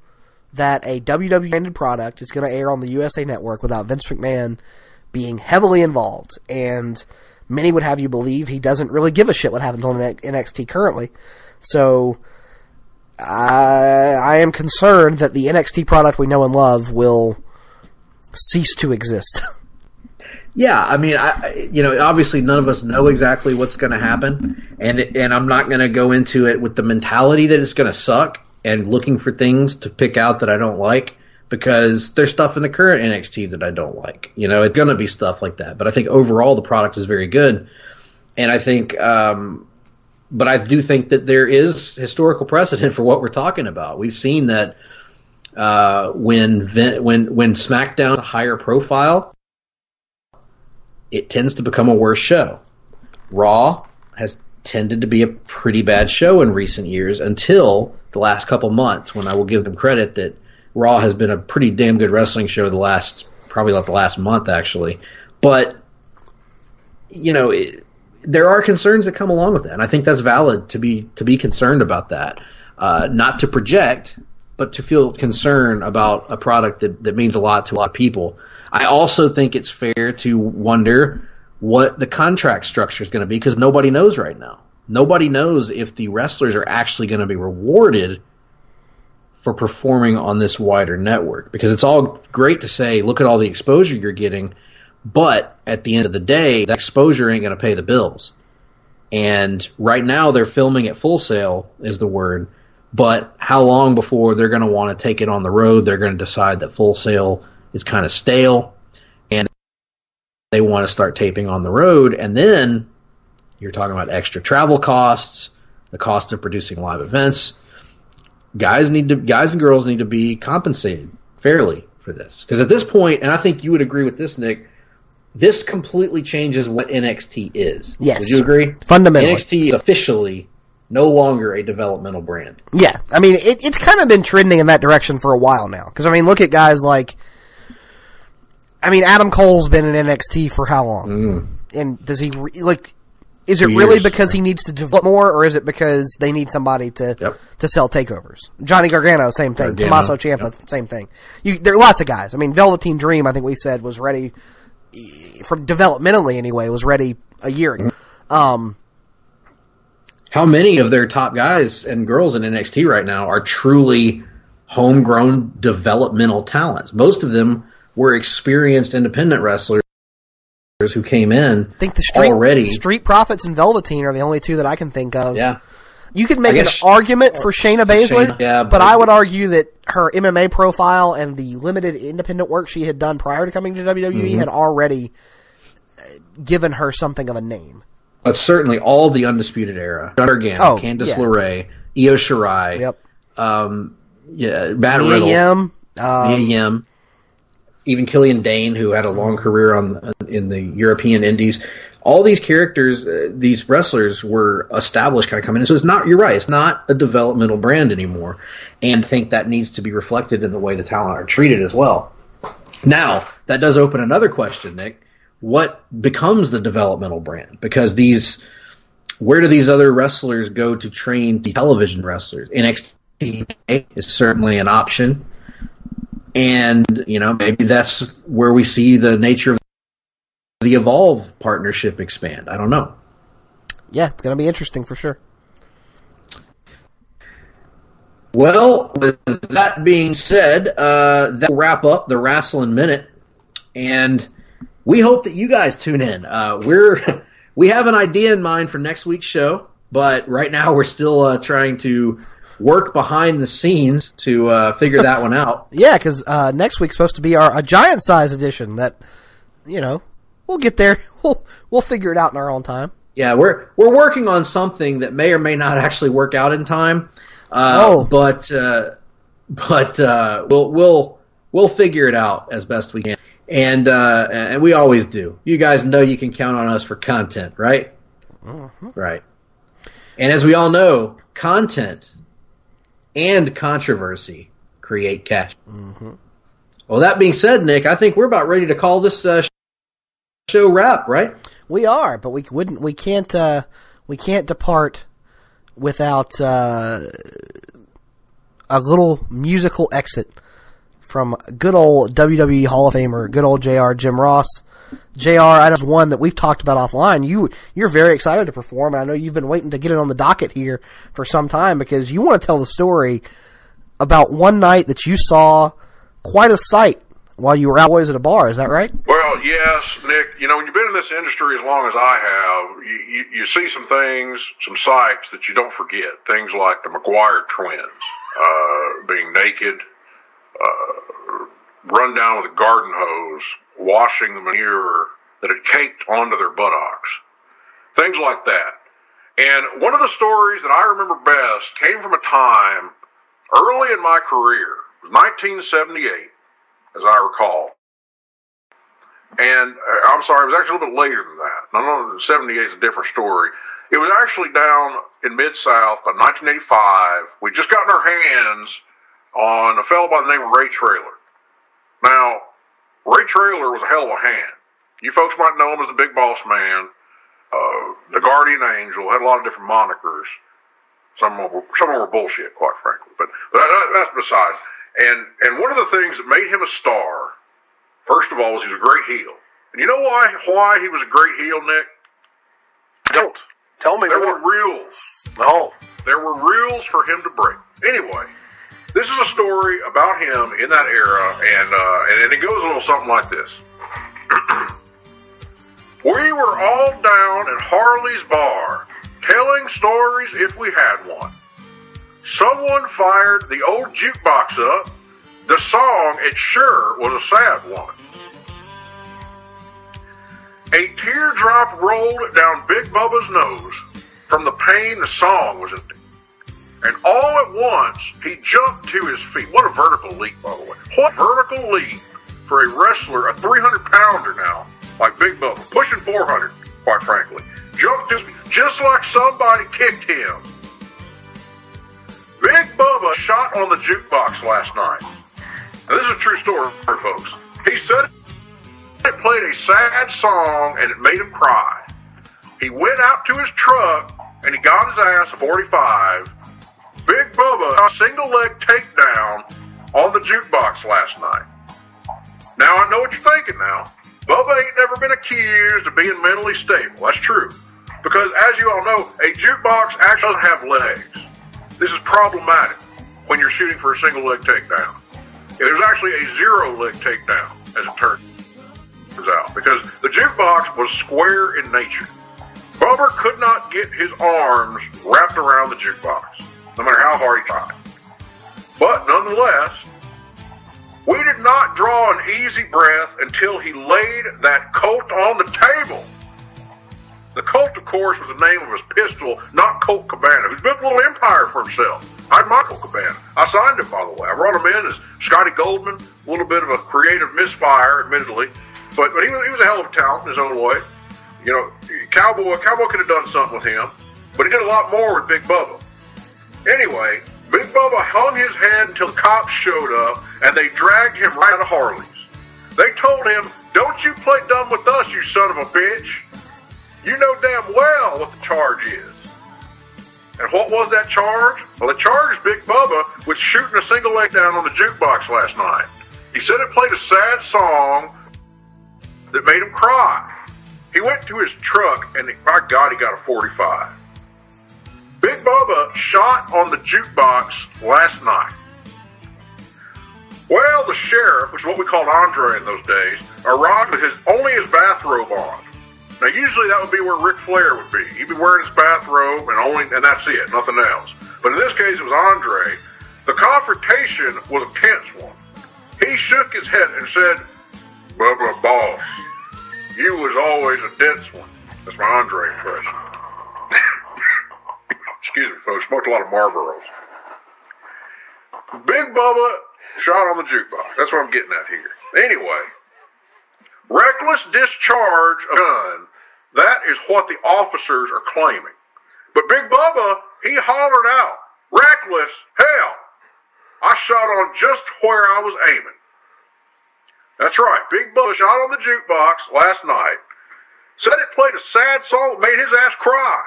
that a WWE-branded product is going to air on the USA Network without Vince McMahon being heavily involved. And many would have you believe he doesn't really give a shit what happens on NXT currently. So I am concerned that the NXT product we know and love will cease to exist. Yeah, I mean, obviously none of us know exactly what's going to happen, and I'm not going to go into it with the mentality that it's going to suck and looking for things to pick out that I don't like, because there's stuff in the current NXT that I don't like. It's going to be stuff like that. But I think overall the product is very good, and I think, but I do think that there is historical precedent for what we're talking about. We've seen that when SmackDown's a higher profile, it tends to become a worse show. Raw has tended to be a pretty bad show in recent years until the last couple months, when I will give them credit that Raw has been a pretty damn good wrestling show probably the last month, actually. But, there are concerns that come along with that, and I think that's valid to be concerned about that. Not to project, but to feel concern about a product that means a lot to a lot of people. I also think it's fair to wonder what the contract structure is going to be, because nobody knows right now. Nobody knows if the wrestlers are actually going to be rewarded for performing on this wider network. Because it's all great to say, look at all the exposure you're getting, but at the end of the day, that exposure ain't going to pay the bills. And right now they're filming at Full Sail, is the word, but how long before they're going to want to take it on the road? They're going to decide that Full Sail is kind of stale, and they want to start taping on the road, and then you're talking about extra travel costs, the cost of producing live events. Guys and girls need to be compensated fairly for this, because at this point, and I think you would agree with this, Nick, this completely changes what NXT is. Yes. Would you agree? Fundamentally. NXT is officially no longer a developmental brand. Yeah. I mean, it's kind of been trending in that direction for a while now. Because, look at guys like... Adam Cole's been in NXT for how long? And does he... is it really because he needs to develop more, or is it because they need somebody to sell takeovers? Johnny Gargano, same thing. Tommaso Ciampa, same thing. There are lots of guys. Velveteen Dream, I think we said, was ready... from developmentally anyway, was ready a year ago. How many of their top guys and girls in NXT right now are truly homegrown developmental talents? Most of them were experienced independent wrestlers who came in I think the Street Profits and Velveteen are the only two that I can think of. Yeah. You could make an argument for Shayna Baszler, but I would argue that her MMA profile and the limited independent work she had done prior to coming to WWE had already given her something of a name. But certainly all of the Undisputed Era. Gargano, Candice LeRae, Io Shirai, Matt Riddle, Mia Yim, even Killian Dane, who had a long career in the European Indies. All these characters, these wrestlers were established kind of coming in. So it's not, you're right, it's not a developmental brand anymore. And I think that needs to be reflected in the way the talent are treated as well. Now, that does open another question, Nick. What becomes the developmental brand? Because where do these other wrestlers go to train the television wrestlers? NXT is certainly an option. And, maybe that's where we see the nature of the Evolve partnership expand. I don't know. Yeah, it's going to be interesting for sure. Well, with that being said, that will wrap up the Wrestling Minute, and we hope that you guys tune in. We have an idea in mind for next week's show, but right now we're still trying to work behind the scenes to figure that one out. Yeah, because next week's supposed to be a giant size edition that, we'll get there. We'll figure it out in our own time. Yeah, we're working on something that may or may not actually work out in time. But we'll figure it out as best we can, and we always do. You guys know you can count on us for content, right? Mm-hmm. Right. And as we all know, content and controversy create cash. Mm-hmm. Well, that being said, Nick, I think we're about ready to call this show wrap, right? We are, but we can't depart without a little musical exit from good old WWE Hall of Famer, good old JR, Jim Ross. JR, I know one that we've talked about offline. You're very excited to perform, and I know you've been waiting to get it on the docket here for some time because you want to tell the story about one night that you saw quite a sight while you were out boys at a bar. Is that right? Well, yes, Nick. When you've been in this industry as long as I have, you see some things, some sights that you don't forget. Things like the McGuire twins being naked, run down with a garden hose, washing the manure that had caked onto their buttocks. Things like that. And one of the stories that I remember best came from a time early in my career. It was 1978, as I recall. And I'm sorry, it was actually a little bit later than that. No, 78 is a different story. It was actually down in Mid-South by 1985. We'd just gotten our hands on a fellow by the name of Ray Traylor. Now, Ray Traylor was a hell of a hand. You folks might know him as the Big Boss Man, the Guardian Angel, had a lot of different monikers. Some of them were bullshit, quite frankly. But that's besides. And one of the things that made him a star, first of all, was he was a great heel. And you know why he was a great heel, Nick? Don't. Tell me there more. were rules. No. There were rules for him to break. Anyway, this is a story about him in that era, and it goes a little something like this. We were all down at Harley's bar, telling stories if we had one. Someone fired the old jukebox up. The song, it sure was a sad one. A teardrop rolled down Big Bubba's nose. From the pain, the song was empty. And all at once, he jumped to his feet. What a vertical leap, by the way. What vertical leap for a wrestler, a 300-pounder now, like Big Bubba, pushing 400, quite frankly. Jumped to his feet, just like somebody kicked him. Big Bubba shot on the jukebox last night. Now, this is a true story, folks. He said it played a sad song and it made him cry. He went out to his truck and he got his ass a 45. Big Bubba got a single leg takedown on the jukebox last night. Now, I know what you're thinking now. Bubba ain't never been accused of being mentally stable. That's true. Because, as you all know, a jukebox actually doesn't have legs. This is problematic when you're shooting for a single leg takedown. There's actually a zero leg takedown, as it turns out, because the jukebox was square in nature. Bubba could not get his arms wrapped around the jukebox, no matter how hard he tried. But nonetheless, we did not draw an easy breath until he laid that Colt on the table. The Colt, of course, was the name of his pistol, not Colt Cabana, who's built a little empire for himself. I had my Colt Cabana. I signed him, by the way. I brought him in as Scotty Goldman, a little bit of a creative misfire, admittedly. But he was a hell of a talent in his own way. You know, Cowboy could have done something with him, but he did a lot more with Big Bubba. Anyway, Big Bubba hung his head until the cops showed up, and they dragged him right out of Harley's. They told him, "Don't you play dumb with us, you son of a bitch. You know damn well what the charge is." And what was that charge? Well, the charge is Big Bubba was shooting a single leg down on the jukebox last night. He said it played a sad song that made him cry. He went to his truck, and by God, he got a 45. Big Bubba shot on the jukebox last night. Well, the sheriff, which is what we called Andre in those days, arrived with only his bathrobe on. Now, usually that would be where Ric Flair would be. He'd be wearing his bathrobe and that's it, nothing else. But in this case, it was Andre. The confrontation was a tense one. He shook his head and said, "Bubba, boss, you was always a dense one." That's my Andre impression. Excuse me, folks. Smoked a lot of Marlboros. Big Bubba shot on the jukebox. That's what I'm getting at here. Anyway, reckless discharge of a gun, that is what the officers are claiming. But Big Bubba, he hollered out, "Reckless? Hell, I shot on just where I was aiming." That's right. Big Bubba shot on the jukebox last night, said it played a sad song that made his ass cry,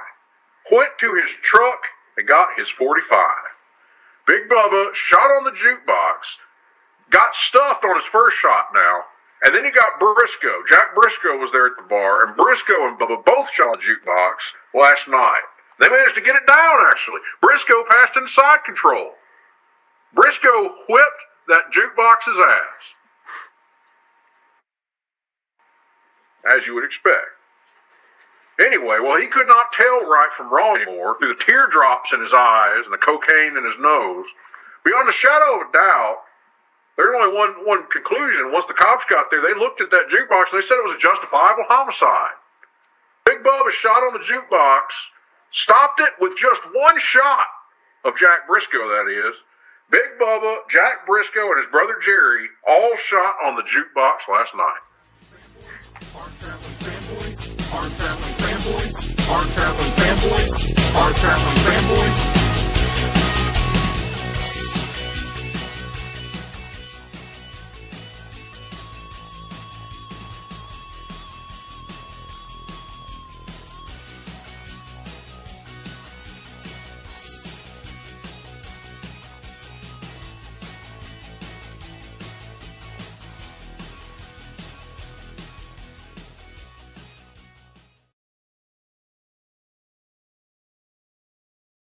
went to his truck and got his 45. Big Bubba shot on the jukebox, got stuffed on his first shot now, and then he got Briscoe. Jack Briscoe was there at the bar, and Briscoe and Bubba both shot on the jukebox last night. They managed to get it down, actually. Briscoe passed into side control. Briscoe whipped that jukebox's ass, as you would expect. Anyway, well, he could not tell right from wrong anymore through the teardrops in his eyes and the cocaine in his nose. Beyond a shadow of a doubt, there's only one conclusion. Once the cops got there, they looked at that jukebox and they said it was a justifiable homicide. Big Bubba shot on the jukebox, stopped it with just one shot of Jack Briscoe, that is. Big Bubba, Jack Briscoe, and his brother Jerry all shot on the jukebox last night. Our traveling fanboys, our traveling fanboys, our traveling fanboys.